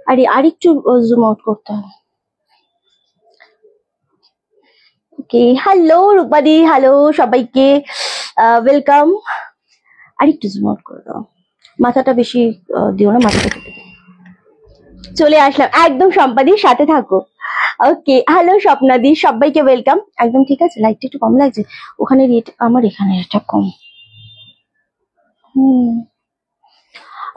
আরে আরেকটু zoom out করতে হবে। ওকে, হ্যালো রূপাদি, হ্যালো সবাইকে, ওয়েলকাম। আরেকটু জুম আউট করে দাও, মাথাটা বেশি দিও না, মাথাটা কেটে দিও। চলে আসলাম একদম সম্পাদির সাথে থাকো। ওকে, হ্যালো স্বপ্নাদি, সবাইকে ওয়েলকাম। একদম ঠিক আছে, লাইটটা একটু কম লাগছে, ওখানে রেট আমার এখানে এটা কম।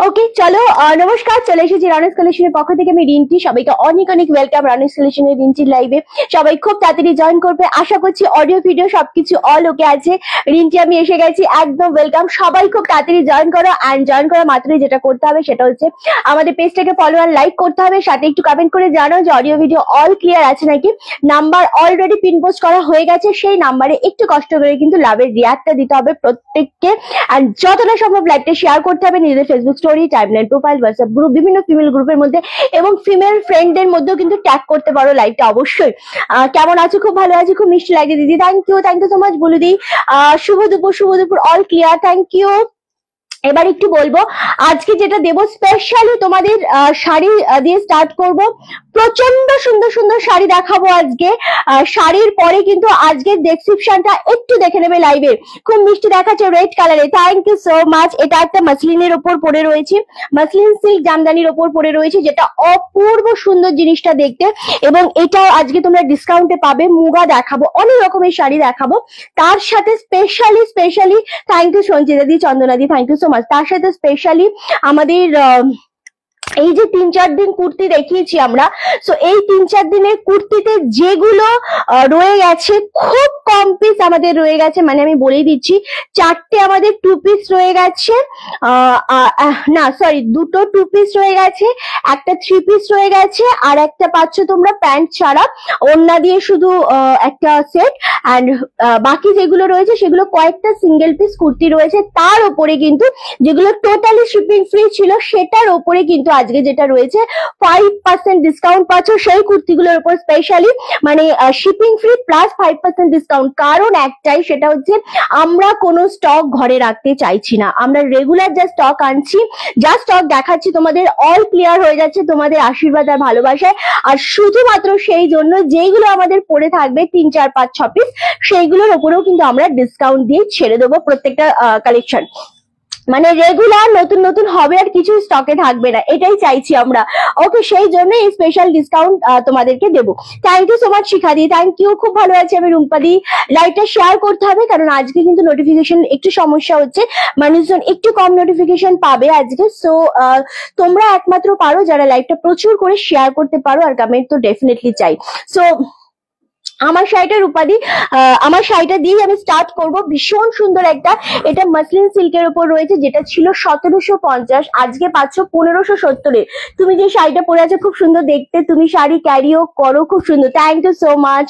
ওকে চলো, নমস্কার, চলে এসেছি রনিস কালেকশনের পক্ষ থেকে, আমি রিন্টি। সবাইকে অনেক অনেক ওয়েলকাম রনিস কালেকশনের রিন্টির লাইভে। সবাই খুব তাড়াতাড়ি জয়েন করবে, আশা করছি অডিও ভিডিও সবকিছু অল ওকে আছে। রিন্টি আমি এসে গেছি, একদম ওয়েলকাম। সবাই খুব তাড়াতাড়ি জয়েন করো, অ্যান্ড জয়েন করা মাত্রই যেটা করতে হবে সেটা হচ্ছে আমাদের পেজটাকে ফলো আর লাইক করতে হবে, সাথে একটু কমেন্ট করে জানাও যে অডিও ভিডিও অল ক্লিয়ার আছে নাকি। নাম্বার অলরেডি পিন পোস্ট করা হয়ে গেছে, সেই নাম্বারে একটু কষ্ট করে কিন্তু লাভের রিয়াক্টটা দিতে হবে প্রত্যেককে, অ্যান্ড যতটা সম্ভব লাইভটা শেয়ার করতে হবে নিজেদের Facebook story, timeline, profile, WhatsApp group, বিভিন্ন ফিমেল গ্রুপের মধ্যে, এবং ফিমেল ফ্রেন্ডদের মধ্যেও কিন্তু ট্যাগ করতে পারো লাইভটা অবশ্যই। কেমন আছো? খুব ভালো আছি, খুব মিষ্টি লাগে দিদি, থ্যাংক ইউ সো মাচ বলুদি। শুভ দুপুর অল ক্লিয়ার, থ্যাংক ইউ। এবার একটু বলবো আজকে যেটা দেবো স্পেশালি তোমাদের শাড়ি দিয়ে স্টার্ট করব। প্রচন্ড সুন্দর সুন্দর শাড়ি দেখাবো আজকে। শাড়ির পরে কিন্তু আজকের ডেসক্রিপশনটা একটু দেখে নেবে লাইভে, খুব মিষ্টি দেখাচ্ছে রেড কালারে, থ্যাংক ইউ সো মাচ। এটা একটা মাসলিনের ওপর পরে রয়েছে, মাসলিন সিল্ক জামদানির ওপর পরে রয়েছে, যেটা অপূর্ব সুন্দর জিনিসটা দেখতে, এবং এটাও আজকে তোমরা ডিসকাউন্টে পাবে। মুগা দেখাবো, অনেক রকমের শাড়ি দেখাবো, তার সাথে specially thank you Sanchita di, Chandana di, thank you so much. তার সাথে স্পেশালি আমাদের এই যে 3-4 দিন কুর্তি দেখিয়েছি আমরা, সো এই 3-4 দিনের কুর্তিতে যেগুলো রয়ে গেছে, খুব কম পিস আমাদের রয়ে গেছে, মানে আমি বলেই দিচ্ছি 4টে আমাদের 2 পিস রয়ে গেছে, না সরি, 2টো 2 পিস রয়ে গেছে, একটা 3 পিস রয়ে গেছে, আর একটা পাচ্ছ তোমরা প্যান্ট ছাড়া ওড়না দিয়ে শুধু একটা সেট, অ্যান্ড বাকি যেগুলো রয়েছে সেগুলো কয়েকটা সিঙ্গেল পিস কুর্তি রয়েছে। তার উপরে কিন্তু যেগুলো টোটালি শিপিং ফ্রি ছিল সেটার উপরে কিন্তু আজকে যেটা রয়েছে 5% ডিসকাউন্ট পাচ্ছ সেই কুর্তিগুলোর উপর স্পেশালি, মানে শিপিং ফ্রি প্লাস 5% ডিসকাউন্ট। কারণ একটাই, সেটা হচ্ছে আমরা কোনো স্টক ঘরে রাখতে চাইছি না, আমরা রেগুলার যা স্টক আনছি, যা স্টক দেখাচ্ছি তোমাদের অল ক্লিয়ার হয়ে যাচ্ছে তোমাদের আশীর্বাদ আর ভালোবাসায়। আর শুধুমাত্র সেই জন্য যেইগুলো আমাদের পড়ে থাকবে 3, 4, 5, 6 পিস, সেইগুলোর উপরেও কিন্তু আমরা ডিসকাউন্ট দিয়ে ছেড়ে দেবো প্রত্যেকটা কালেকশন। মানে রেগুলার নতুন নতুন হবে, আর কিছু স্টকে থাকবে না, এটাই চাইছি আমরা। ওকে, সেই জন্য এই স্পেশাল ডিসকাউন্ট তোমাদেরকে দেবো। থ্যাংক ইউ সো মাচ শিখাদি, থ্যাংক ইউ, খুব ভালো আছে আমি রুম্পাদি। লাইভটা শেয়ার করতে হবে, কারণ আজকে কিন্তু নোটিফিকেশন একটু সমস্যা হচ্ছে, মানুষজন একটু কম নোটিফিকেশন পাবে আজকে। সো তোমরা একমাত্র পারো যারা লাইভটা প্রচুর করে শেয়ার করতে পারো, আর কমেন্ট তো ডেফিনেটলি চাই। সো আমার শাড়িটার উপাধি, আমার শাড়িটা দিয়ে আমি স্টার্ট করব। ভীষণ সুন্দর একটা, এটা মাসলিন সিল্কের উপর রয়েছে, যেটা ছিল 1750, আজকে পাচ্ছ 1570-এ। তুমি যে শাড়িটা পরে আছো খুব সুন্দর দেখতে, তুমি শাড়ি ক্যারিও করো, খুব সুন্দর, থ্যাংক ইউ সো মাচ।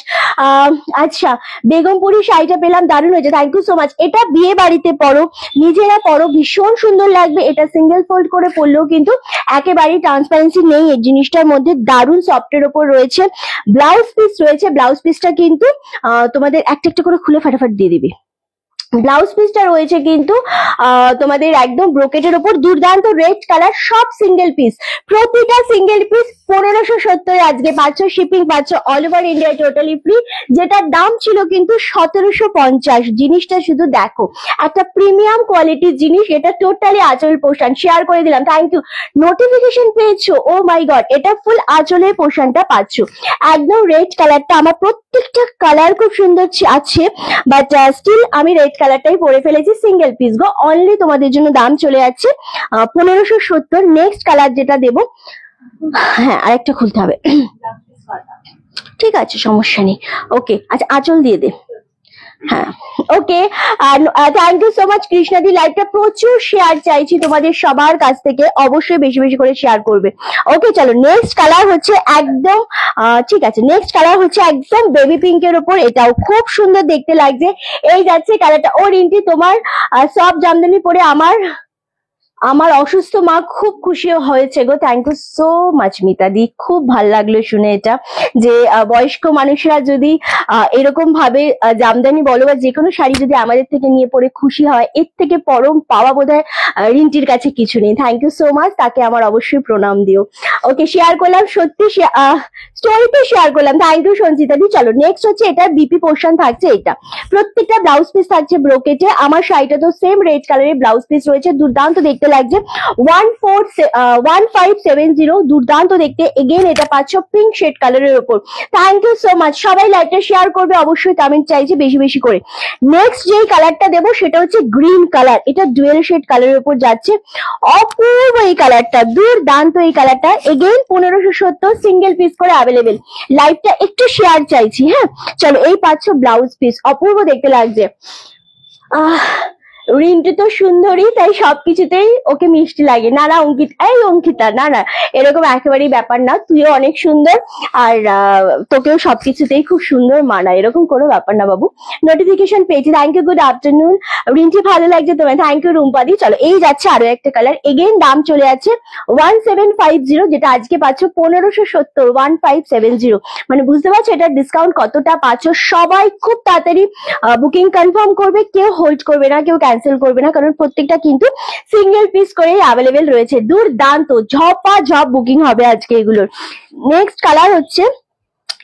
আচ্ছা, বেগমপুরি শাড়িটা পেলাম, দারুণ হয়েছে, থ্যাংক ইউ সো মাচ। এটা বিয়ে বাড়িতে পরো, নিজেরা পরো, ভীষণ সুন্দর লাগবে। এটা সিঙ্গেল ফোল্ড করে পরলেও কিন্তু একেবারেই ট্রান্সপারেন্সি নেই এই জিনিসটার মধ্যে, দারুণ সফটের ওপর রয়েছে। ব্লাউজ পিস রয়েছে, ব্লাউজ পিসটা কিন্তু তোমাদের একটা একটা করে খুলে ফাটাফাট দিয়ে দিবি। ব্লাউজ পিসটা রয়েছে কিন্তু তোমাদের একদম ব্রোকেটের উপর, দুর্দান্ত রেড কালার, সব সিঙ্গেল পিস, প্রতিটা সিঙ্গেল পিস 1570, আজকে পাচ্ছ, শিপিং পাচ্ছ all over India totally free, যেটার দাম ছিল কিন্তু 1750। জিনিসটা শুধু দেখো, একটা প্রিমিয়াম কোয়ালিটির জিনিস, এটা টোটালি আঁচল পোর্শন, শেয়ার করে দিলাম, থ্যাংক ইউ। নোটিফিকেশন পেয়েছো? ও মাই গড, এটা ফুল আঁচলের পোর্শনটা পাচ্ছ, একদম রেড কালারটা। আমার প্রত্যেকটা কালার খুব সুন্দর আছে, বাট স্টিল আমি রেড কালারটাই পরে ফেলেছি, সিঙ্গেল পিস গো, অনলি তোমাদের জন্য দাম চলে যাচ্ছে 1570। নেক্সট কালার যেটা দেবো, হ্যাঁ আরেকটা খুলতে হবে, ঠিক আছে সমস্যা নেই। ওকে, আচ্ছা আঁচল দিয়ে দে, হ্যাঁ ওকে। থ্যাংক ইউ সো মাচ কৃষ্ণাদি, লাইভটা প্রচুর শেয়ার চাইছি তোমাদের সবার কাছ থেকে, অবশ্যই বেশি বেশি করে শেয়ার করবে। ওকে চলো, নেক্সট কালার হচ্ছে একদম ঠিক আছে, নেক্সট কালার হচ্ছে একদম বেবি পিঙ্কের উপর, এটাও খুব সুন্দর দেখতে লাগছে। এই যাচ্ছে কালারটা। ও রিন্টি, তোমার সব জামদানি পরে আমার অসুস্থ মা খুব খুশি হয়েছে গো। থ্যাংক ইউ সো মাচ মিতাদি, খুব ভালো লাগলো শুনে এটা, যে বয়স্ক মানুষরা যদি এরকম ভাবে জামদানি বলো বা যে কোনো শাড়ি যদি আমাদের থেকে নিয়ে পরে খুশি হয়, এর থেকে পরম পাওয়া বোধহয় রিন্টির কাছে কিছু নেই। থ্যাংক ইউ সো মাচ, তাকে আমার অবশ্যই প্রণাম দিও। ওকে, শেয়ার করলাম, সত্যি স্টোরিতে শেয়ার করলাম। থ্যাংক ইউ সঞ্চিতা দি। চলো নেক্সট হচ্ছে, এটা বিপি পোর্শন থাকছে, এটা প্রত্যেকটা ব্লাউজ পিস থাকছে ব্রোকেটে। আমার শাড়িটা তো সেম রেড কালারের ব্লাউজ পিস রয়েছে, দুর্দান্ত দেখতে লাগছে। 1570, দুর্দান্ত দেখতে। এগেন এটা পাচ্ছ পিঙ্ক শেড কালারের উপর। Thank you so much. সবাই লাইকটা শেয়ার করবে, অবশ্যই কমেন্ট চাইছি বেশি বেশি করে। নেক্সট যেই কালারটা দেবো সেটা হচ্ছে গ্রিন কালার, এটা ডুয়েল শেড কালারের উপর যাচ্ছে। অপূর্ব এই কালারটা, দুর্দান্ত এই কালারটা। এগেন 1570 সিঙ্গেল পিস করে অ্যাভেলেবেল। লাইভটা একটু শেয়ার চাইছি। হ্যাঁ চলো, এই পাচ্ছ ব্লাউজ পিস, অপূর্ব দেখতে লাগছে। রিন্টু তো সুন্দরী, তাই সবকিছুতেই ওকে মিষ্টি লাগে। না না অঙ্কিতা, না না এরকম একেবারেই ব্যাপার না, তুইও অনেক সুন্দর, আর তোকেও সবকিছুতেই খুব সুন্দর মানায়, এরকম কোনো ব্যাপার না বাবু। নোটিফিকেশন পেয়েছি, thank you, good afternoon. Rinti ভালো লাগছে তোমায়, থ্যাংক ইউ রুম্পাদি। চলো এই যাচ্ছে আরো একটা কালার। এগেন দাম চলে যাচ্ছে 1750, যেটা আজকে পাচ্ছ 1570, 1570। মানে বুঝতে পারছো এটার ডিসকাউন্ট কতটা পাচ্ছ। সবাই খুব তাড়াতাড়ি বুকিং কনফার্ম করবে, কেউ হোল্ড করবে না, কেউ ক্যান্সেল করবে না, কারণ প্রত্যেকটা কিন্তু সিঙ্গেল পিস করে অ্যাভেলেবেল রয়েছে। দুর্দান্ত ঝপ বুকিং হবে আজকে এগুলোর। নেক্সট কালার হচ্ছে,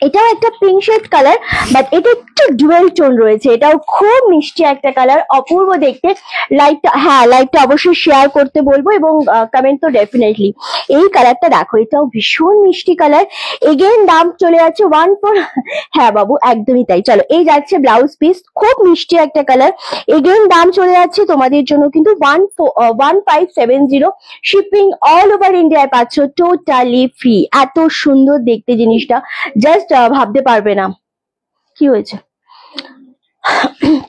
এটাও একটা পিঙ্ক শেড কালার, বাট এটা একটু ডুয়েল টোন রয়েছে, এটাও খুব মিষ্টি একটা কালার, অপূর্ব দেখতে। লাইভটা অবশ্যই শেয়ার করতে বলবো, এবং কমেন্ট তো ডেফিনেটলি। এই কালারটা দেখো, এটাও ভীষণ মিষ্টি কালার। এগেন দাম চলে যাচ্ছে 14। হ্যাঁ বাবু একদমই তাই। চলো এই যাচ্ছে ব্লাউজ পিস, খুব মিষ্টি একটা কালার। এগেন দাম চলে যাচ্ছে তোমাদের জন্য কিন্তু 1570। শিপিং অল ওভার ইন্ডিয়ায় পাচ্ছ টোটালি ফ্রি। এত সুন্দর দেখতে জিনিসটা, জাস্ট ভাবতে পারবে না। কি হয়েছে,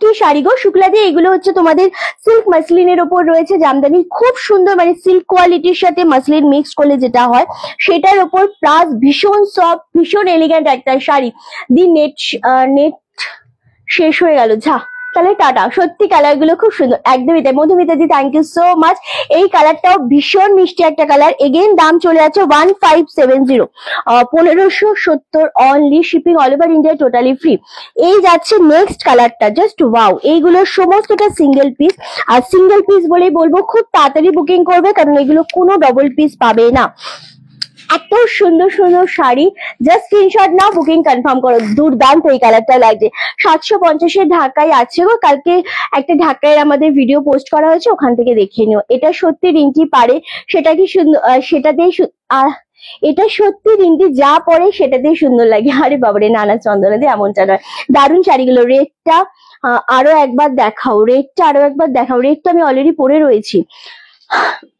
কি শাড়ি গো শুক্লা দিয়ে? এগুলো হচ্ছে তোমাদের সিল্ক মাসলিনের ওপর রয়েছে জামদানি, খুব সুন্দর, মানে সিল্ক কোয়ালিটির সাথে মাসলিন মিক্স করলে যেটা হয় সেটার ওপর, প্লাস ভীষণ সফট, ভীষণ এলিগেন্ট একটা শাড়ি। নেট শেষ হয়ে গেল, যা তাহলে টাটা। সত্যি কালার গুলো খুব সুন্দর, একদমই তাই। মধুমিতা দি থ্যাংক ইউ সো মাচ। এই কালারটাও ভীষণ মিষ্টি একটা কালার। এগেন দাম চলে যাচ্ছে 1570, 1570 only. Shipping all over India totally free. এই যাচ্ছে নেক্সট কালারটা, জাস্ট ওয়াও। এইগুলোর সমস্তটা সিঙ্গেল পিস, আর সিঙ্গেল পিস বলেই বলবো খুব তাড়াতাড়ি বুকিং করবে, কারণ এগুলো কোনো ডবল পিস পাবে না। এত সুন্দর সুন্দর শাড়ি, জাস্ট স্ক্রিনশট নাও, বুকিং কনফার্ম করো। দুর্দান্ত এই কালারটা লাগছে। 750 ঢাকায় আছে গো, কালকে একটা ঢাকায় আমাদের ভিডিও পোস্ট করা হয়েছে, ওখান থেকে দেখে নিও। এটা সত্যি রিন্টি পারে, সেটা কি সুন্দর, সেটাতেই এটা সত্যি রিন্টি যা পরে সেটাতেই সুন্দর লাগে। আরে বাবারে, নানা চন্দনা দিয়ে এমনটা নয়। দারুণ শাড়িগুলো। রেডটা আরো একবার দেখাও, রেডটা আরো একবার দেখাও। রেড তো আমি অলরেডি পরে রয়েছি,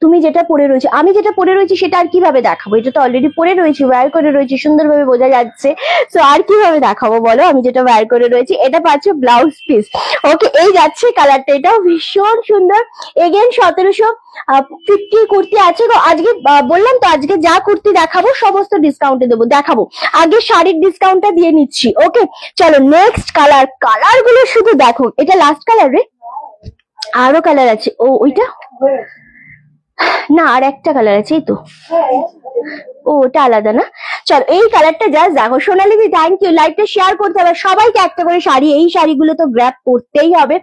তুমি যেটা পরে রয়েছে, আমি যেটা পরে রয়েছি সেটা আর কিভাবে দেখাবো? এটা তো অলরেডি পরে রয়েছি, ওয়্যার করে রয়েছি, সুন্দরভাবে বোঝা যাচ্ছে। সো আর কিভাবে দেখাবো বলো, আমি যেটা ওয়্যার করে রয়েছি। এটা পাচ্ছ ব্লাউজ পিস। ওকে, এই যাচ্ছে কালারটা, এটাও ভীষণ সুন্দর। এগেন 1750 কুর্তি আছে গো। আজকে বললাম তো, আজকে যা কুর্তি দেখাবো সমস্ত ডিসকাউন্টে দেবো, দেখাবো। আগে শাড়ির ডিসকাউন্টটা দিয়ে নিচ্ছি। ওকে চলো নেক্সট কালার। কালার গুলো শুধু দেখো, এটা লাস্ট কালার রে, আরো কালার আছে। ও ওইটা না, আর একটা কালার আছে, এই তো। ও ওটা আলাদা না। চলো এই কালারটা জাস্ট দেখো। সোনালি দি থ্যাংক ইউ। লাইভটা শেয়ার করতে হবে, সবাইকে একটা করে শাড়ি, এই শাড়িগুলো তো গ্র্যাব করতেই হবে।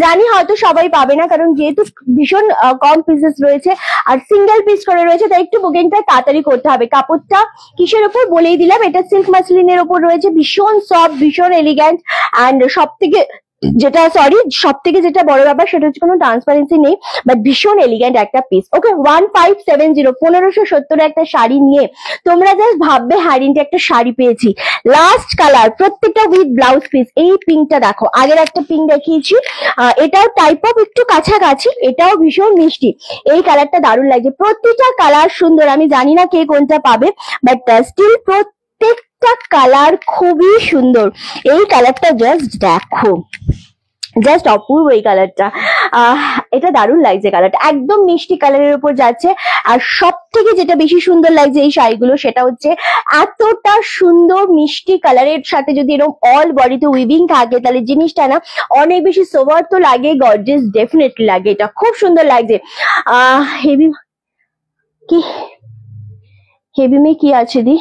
জানি হয়তো সবাই পাবে না, কারণ যেহেতু ভীষণ কম পিসেস রয়েছে আর সিঙ্গেল পিস করে রয়েছে, তাই একটু বুকিংটা তাড়াতাড়ি করতে হবে। কাপড়টা কিসের উপর বলেই দিলাম, এটা সিল্ক মাসলিনের উপর রয়েছে, ভীষণ সফট, ভীষণ এলিগ্যান্ট, অ্যান্ড সব থেকে যেটা বড় ব্যাপার সেটা হচ্ছে কোনো ট্রান্সপারেন্সি নেই, বাট ভীষণ এলিগেন্ট একটা পিস। ওকে 1570, 1570 একটা শাড়ি নিয়ে তোমরা জাস্ট ভাববে হ্যারিনটা একটা শাড়ি পেয়েছি। লাস্ট কালার, প্রত্যেকটা উইথ ব্লাউজ পিস। এই পিঙ্কটা দেখো, আগের একটা পিঙ্ক দেখিয়েছি, এটাও টাইপ অফ একটু কাছাকাছি, এটাও ভীষণ মিষ্টি। এই কালারটা দারুণ লাগছে, প্রতিটা কালার সুন্দর। আমি জানি না কে কোনটা পাবে, বাট স্টিল প্রত্যেকটা কালার খুবই সুন্দর। এই কালারটা জাস্ট দেখো, জাস্ট অপূর্ব এই কালারটা। এটা দারুণ লাগছে কালারটা, একদম মিষ্টি কালারের উপর যাচ্ছে। আর সব থেকে যেটা বেশি সুন্দর লাগছে এই শাড়িগুলো সেটা হচ্ছে এতটা সুন্দর মিষ্টি কালারের সাথে যদি এরকম অল বডিতে উইভিং থাকে তাহলে জিনিসটা না অনেক বেশি সোবার তো লাগে, গর্জিয়াস ডেফিনেটলি লাগে। এটা খুব সুন্দর লাগছে। হেভি কি हेवी में কি আছে দি?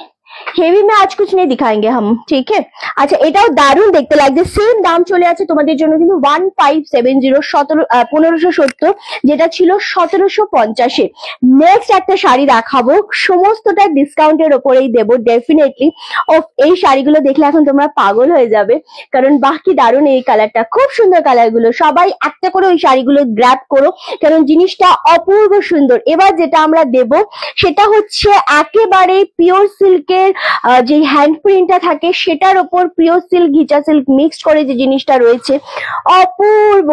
হেভি में आज कुछ नहीं दिखाएंगे हम, ठीक है। আচ্ছা এটাও দারুণ দেখতে লাগছে, সেম দাম চলে আছে তোমাদের জন্য কিন্তু 1570 1570, যেটা ছিল 1750-এ। নেক্সট একটা শাড়ি দেখাবো, সমস্তটা ডিসকাউন্টের ওপরেই দেবো ডেফিনেটলি। এই শাড়িগুলো দেখলে এখন তোমরা পাগল হয়ে যাবে, কারণ বাকি দারুণ এই কালারটা, খুব সুন্দর কালারগুলো। সবাই একটা করে ওই শাড়িগুলো গ্র্যাব করো, কারণ জিনিসটা অপূর্ব সুন্দর। এবার যেটা আমরা দেব সেটা হচ্ছে একেবারে পিওর সিল্কের যে হ্যান্ড প্রিন্টটা থাকে সেটার উপর পিওর সিল্ক ঘিচা সিল্ক মিক্সড করে যে জিনিসটা রয়েছে, অপূর্ব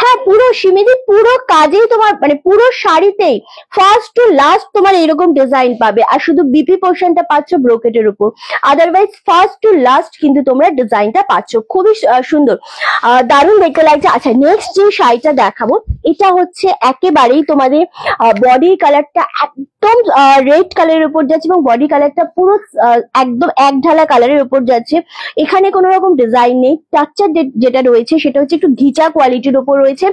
হ্যাঁ পুরো সিমিদি পুরো কাজেই তোমার মানে পুরো শাড়িতেই ফার্স্ট টু লাস্ট তোমার এরকম ডিজাইন পাবে। আর শুধু বিপি পোর্শনটা পাচ্ছ ব্রোকেটের উপর, আদারওয়াইজ ফার্স্ট টু লাস্ট কিন্তু তোমরা ডিজাইনটা পাচ্ছ। খুবই সুন্দর, দারুণ দেখতে লাগছে। আচ্ছা নেক্সট যে শাড়িটা দেখাবো এটা হচ্ছে একেবারেই তোমাদের বডি কালারটা একদম রেড কালারের উপর যাচ্ছে এবং বডি কালারটা পুরো একদম এক ঢালা কালারের উপর যাচ্ছে। এখানে কোনো রকম ডিজাইন নেই, টাচার যেটা রয়েছে সেটা হচ্ছে একটু ঘিচা কোয়ালিটির উপর রয়েছে।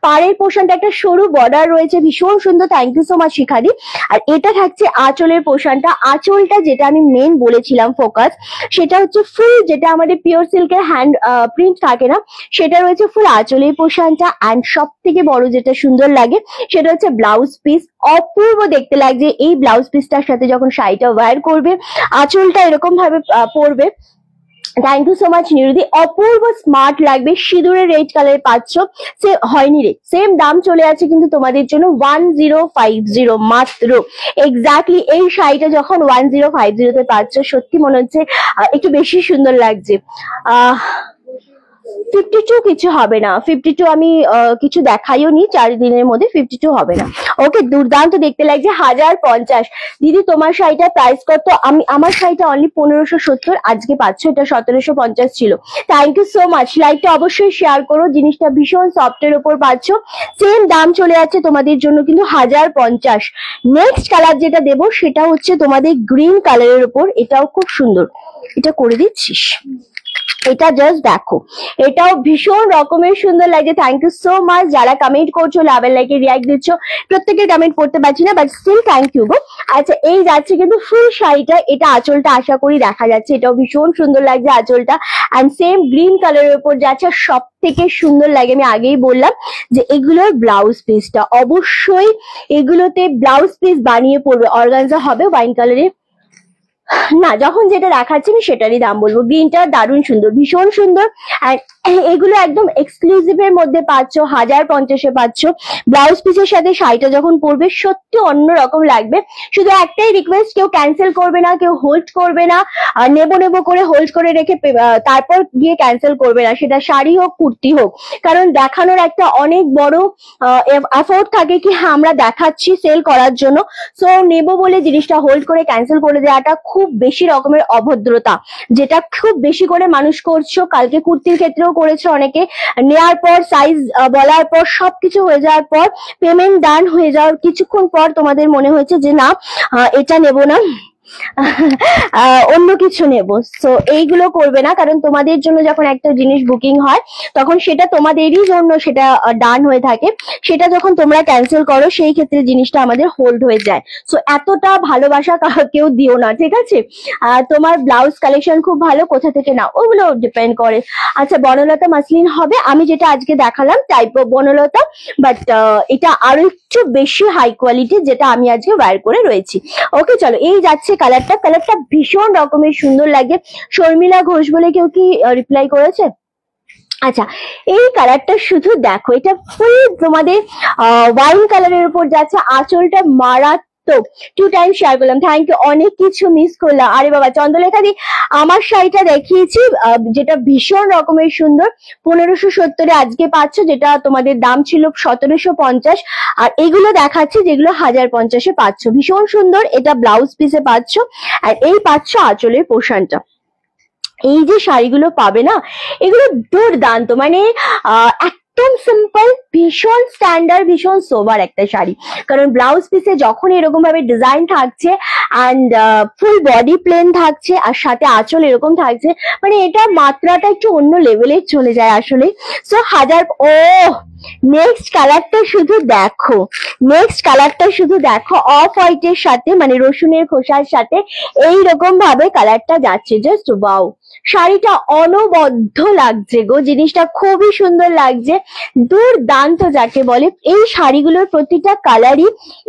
পাড়ের পোর্শনটা একটা সরু বর্ডার রয়েছে, ভীষণ সুন্দর, থ্যাংক ইউ সো মাচ শিখাদি। আর এটা থাকছে আঁচলের পোর্শনটা। আঁচলটা যেটা আমি মেন বলেছিলাম ফোকাস, সেটা হচ্ছে ফুল যেটা আমাদের পিওর সিল্কের হ্যান্ড প্রিন্ট থাকে না সেটা রয়েছে ফুল আঁচলের পোর্শনটা। অ্যান্ড সব থেকে বড় যেটা সুন্দর লাগে সেটা হচ্ছে ব্লাউজ পিস, অপূর্ব দেখতে লাগছে। এই ব্লাউজ পিসটার সাথে যখন শাড়িটা ওয়্যার করবে, আঁচলটা এরকম ভাবে পরবে, থ্যাংক ইউ সো মাচ নিরুদি, অপূর্ব স্মার্ট লাগবে। সিঁদুরের রেড কালার পাচ্ছ, সে হয়নি রে, সেম দাম চলে আছে কিন্তু তোমাদের জন্য 1050 মাত্র। এক্স্যাক্টলি এই শাড়িটা যখন 1050-তে পাচ্ছ সত্যি মনে হচ্ছে একটু বেশি সুন্দর লাগছে। 52 কিছু হবে না, 52 আমি কিছু দেখাইও নি 4 দিনের মধ্যে, 52 হবে না। ওকে দুর্দান্ত দেখতে লাগছে। 1050 দিদি তোমার শাড়িটার প্রাইস কত? আমার শাড়িটা অনলি 1570, আজকে পাচ্ছ এটা 1750 ছিল। থ্যাংক ইউ সো মাচ, লাইকটা অবশ্যই শেয়ার করো। জিনিসটা ভীষণ সফটের উপর পাচ্ছ, সেম দাম চলে যাচ্ছে তোমাদের জন্য কিন্তু 1050। নেক্সট কালার যেটা দেবো সেটা হচ্ছে তোমাদের গ্রিন কালারের উপর, এটাও খুব সুন্দর। এটা করে দিচ্ছিস, এটা জাস্ট দেখো, এটাও ভীষণ রকমের সুন্দর লাগে। থ্যাংক ইউ সো মাচ যারা কমেন্ট করছো, লাভ এন্ড লাইকে রিয়াক্ট দিচ্ছ, প্রত্যেকের কমেন্ট পড়তে পারছি না বাট স্টিল থ্যাংক ইউ গো। আচ্ছা এই যাচ্ছে কিন্তু ফুল শাড়িটা, এটা আঁচলটা আশা করি দেখা যাচ্ছে, এটাও ভীষণ সুন্দর লাগছে আঁচলটা। অ্যান্ড সেম গ্রিন কালারের উপর যাচ্ছে। সব থেকে সুন্দর লাগে, আমি আগেই বললাম যে এগুলোর ব্লাউজ পিসটা অবশ্যই এগুলোতে ব্লাউজ পিস বানিয়ে পড়বে, অর্গানজা হবে ওয়াইন কালারের না, যখন যেটা দেখাচ্ছি আমি সেটারই দাম বলবো। গ্রিনটা দারুণ সুন্দর, ভীষণ সুন্দর। এগুলো একদম এক্সক্লুসিভ এর মধ্যে পাচ্ছ, 1050-এ পাচ্ছ। ব্লাউজ পিসের সাথে শাড়িটা যখন পরবে সত্যি অন্যরকম লাগবে। শুধু একটাই রিকোয়েস্ট, কেউ ক্যান্সেল করবে না, কেউ হোল্ড করবে না, নেবো করে হোল্ড করে রেখে তারপর গিয়ে ক্যান্সেল করবে না, সেটা শাড়ি হোক কুর্তি হোক। কারণ দেখানোর একটা অনেক বড় এফোর্ট থাকে কি হ্যাঁ আমরা দেখাচ্ছি সেল করার জন্য, সো নেবো বলে জিনিসটা হোল্ড করে ক্যান্সেল করে দেওয়াটা খুব বেশি রকমের অভদ্রতা, যেটা খুব বেশি করে মানুষ করছো। কালকে কুর্তির ক্ষেত্রেও করেছো অনেকে, নেওয়ার পর সাইজ বলার পর সবকিছু হয়ে যাওয়ার পর পেমেন্ট ডান হয়ে যাওয়ার কিছুক্ষণ পর তোমাদের মনে হয়েছে যে না এটা নেবো না, অন্য কিছু নেব। সো এইগুলো করবে না, কারণ তোমাদের জন্য যখন একটা জিনিস বুকিং হয় তখন সেটা তোমাদেরই জন্য সেটা ডান হয়ে থাকে, সেটা যখন তোমরা ক্যান্সেল করো সেই ক্ষেত্রে জিনিসটা আমাদের হোল্ড হয়ে যায়। সো এতটা ভালোবাসা কেউ দিও না, ঠিক আছে। তোমার ব্লাউজ কালেকশন খুব ভালো, কোথা থেকে নাও ওগুলো ডিপেন্ড করে। আচ্ছা বনলতা মাসলিন হবে, আমি যেটা আজকে দেখালাম টাইপ অফ বনলতা, বাট এটা আরো একটু বেশি হাই কোয়ালিটি যেটা আমি আজকে ওয়্যার করে রয়েছি। ওকে চলো এই যাচ্ছে কালারটা ভীষণ রকমের সুন্দর লাগে। শর্মিলা ঘোষ বলে কেউ কি রিপ্লাই করেছে? আচ্ছা এই কালারটা শুধু দেখো, এটা ফুল তোমাদের ওয়াইন কালারের উপর যাচ্ছে, আঁচলটা মারাত্মক। 2 টাইম শেয়ার করলাম, থ্যাংক ইউ। অনেক কিছু মিস করলাম, আরে বাবা চন্দ্রলেখা দি আমার শাড়িটা দেখিয়েছি যেটা ভীষণ রকমের সুন্দর, 1570-এ আজকে পাচ্ছ, যেটা তোমাদের দাম ছিল 1750। আর এগুলো দেখাচ্ছি যেগুলো 1050-এ পাচ্ছ, ভীষণ সুন্দর। এটা ব্লাউজ পিসে পাচ্ছ, আর এই পাচ্ছ আঁচলের পোর্শনটা। এই যে শাড়িগুলো পাবে না, এগুলো দুর্দান্ত, মানে একদম সিম্পল, ভীষণ স্ট্যান্ডার্ড, ভীষণ সোবার একটা শাড়ি। কারণ ব্লাউজ পিসে যখন এরকম ভাবে ডিজাইন থাকছে অ্যান্ড ফুল বডি প্লেন থাকছে আর সাথে আঁচল এরকম থাকছে, মানে এটা মাত্রাটা একটু অন্য লেভেলে চলে যায় আসলে। সো নেক্সট কালারটা শুধু দেখো, নেক্সট কালারটা শুধু দেখো, অফ হোয়াইটের সাথে মানে রসুনের খোসার সাথে এইরকম ভাবে কালারটা যাচ্ছে, জাস্ট ওয়াও। শাড়িটা অনবদ্য লাগছে গো, জিনিসটা খুবই সুন্দর লাগছে, দুর্দান্ত যাকে বলে। এই শাড়িগুলোর প্রতিটা কালারই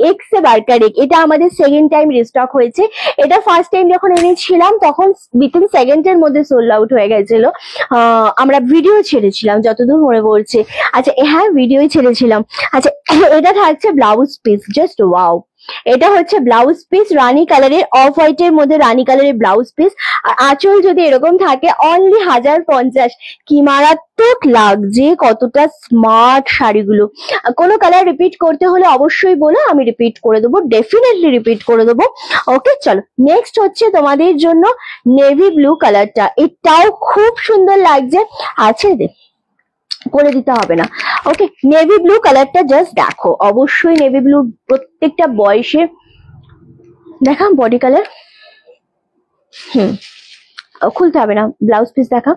এক্স এ বারকার এক। এটা আমাদের সেকেন্ড টাইম রিস্টক হয়েছে। এটা ফার্স্ট টাইম যখন এনেছিলাম তখন উইথিন সেকেন্ডের মধ্যে সোল্ড আউট হয়ে গেছিল। আমরা ভিডিও ছেড়েছিলাম যতদূর মনে পড়ছে। আচ্ছা হ্যাঁ, ভিডিওই ছেড়েছিলাম। আচ্ছা এটা থাকছে ব্লাউজ পিস, জাস্ট ওয়াও। এটা হচ্ছে ব্লাউজ পিস, রানী কালারের, অফ হোয়াইট এর মধ্যে রানী কালারের ব্লাউজ পিস। আর আঁচল যদি এরকম থাকে অনলি 1050। কি মারাত্মক লাগছে, কতটা স্মার্ট শাড়িগুলো। কোনো কালার রিপিট করতে হলে অবশ্যই বলো, আমি রিপিট করে দেবো, ডেফিনেটলি রিপিট করে দেবো। ওকে চলো, নেক্সট হচ্ছে তোমাদের জন্য নেভি ব্লু কালারটা। এটাও খুব সুন্দর লাগছে। আচ্ছা করে দিতে হবে না। ওকে, নেভি ব্লু কালারটা জাস্ট দেখো, অবশ্যই নেভি ব্লু প্রত্যেকটা বয়সে দেখাম বডি কালার। খুলতে হবে না, ব্লাউজ পিস দেখা।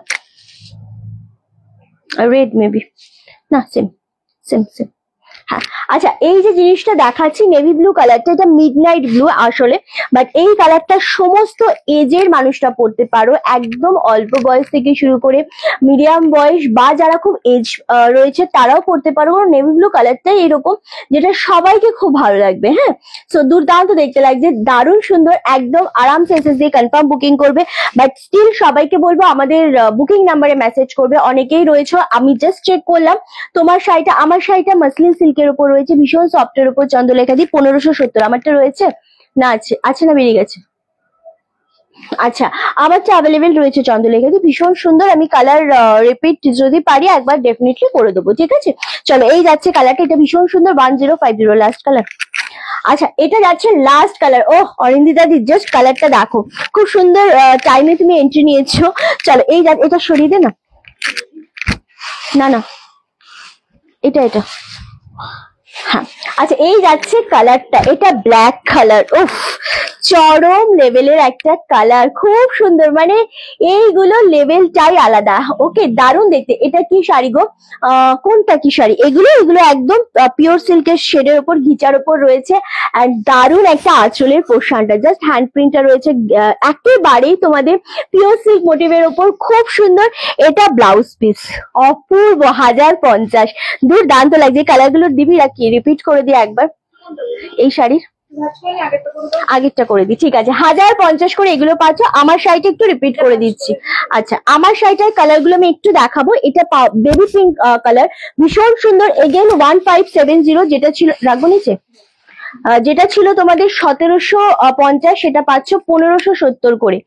রেড মেবি না, সেম সেম সেম। হ্যাঁ আচ্ছা, এই যে জিনিসটা দেখাচ্ছি নেভি ব্লু কালারটা, এটা মিডনাইট ব্লু আসলে, বাট এই কালারটা সমস্ত এজের মানুষরা পরতে পারো, একদম অল্প বয়স থেকে শুরু করে মিডিয়াম বয়স বা যারা খুব এজ রয়েছে তারাও পরতে পারো। নেভি ব্লু কালারটাই এরকম যেটা সবাইকে খুব ভালো লাগবে। হ্যাঁ, সো দুর্দান্ত দেখতে লাগছে, দারুণ সুন্দর, একদম আরামসে এসএস দিয়ে কনফার্ম বুকিং করবে। বাট স্টিল সবাইকে বলবো আমাদের বুকিং নাম্বারে মেসেজ করবে, অনেকেই রয়েছে। আমি জাস্ট চেক করলাম, তোমার শাড়িটা, আমার শাড়িটা মাসলিন সিল্কের উপর রয়েছে, ভীষণ সফটের উপর, চন্দ্রলেখা দিয়ে 1570। আমারটা রয়েছে না, আছে না, বেরিয়ে গেছে। আচ্ছা আমারটা অ্যাভেলেবেল রয়েছে চন্দ্রলেখা দিয়ে, ভীষণ সুন্দর। আমি কালার রিপিট যদি পারি একবার ডেফিনেটলি করে দেবো, ঠিক আছে। চলো এই যাচ্ছে কালারটা, এটা ভীষণ সুন্দর, 1050 লাস্ট কালার। আচ্ছা এটা যাচ্ছে লাস্ট কালার। ও অরিন্দিতা দি, জাস্ট কালারটা দেখো, খুব সুন্দর টাইমে তুমি এন্ট্রি নিয়েছো। চলো এই এটা সরিয়ে দে না, না না এটা হ্যাঁ। আচ্ছা এই যাচ্ছে কালারটা, এটা ব্ল্যাক কালার। উফ, চরম লেভেলের একটা কালার, খুব সুন্দর, মানে এইগুলো লেভেলটাই আলাদা। ওকে দারুণ দেখতে। এটা কি শাড়ি গো, কোনটা কি শাড়ি? এগুলো একদম পিওর সিল্কের শেডের উপর, ঘিচার উপর রয়েছে, আর দারুণ একটা আঁচলের পোর্শনটা, জাস্ট হ্যান্ড প্রিন্টটা রয়েছে, একেবারেই তোমাদের পিওর সিল্ক মোটিভের উপর, খুব সুন্দর। এটা ব্লাউজ পিস, অপূর্ব, 1050। দুর্দান্ত লাগছে। কালারগুলো দিবি রাখি, রিপিট করে দিই একবার এই শাড়ির আগেরটা করে দিই, ঠিক আছে। 1050 করে এগুলো পাচ্ছ। আমার শাড়িটা একটু রিপিট করে দিচ্ছি। আচ্ছা আমার শাড়িটার কালার গুলো আমি একটু দেখাবো। এটা বেবি পিঙ্ক কালার, ভীষণ সুন্দর। এগেন 1570, যেটা ছিল রাখবো নিচে, যেটা ছিল তোমাদের 1750, সেটা পাচ্ছ 1570 করে।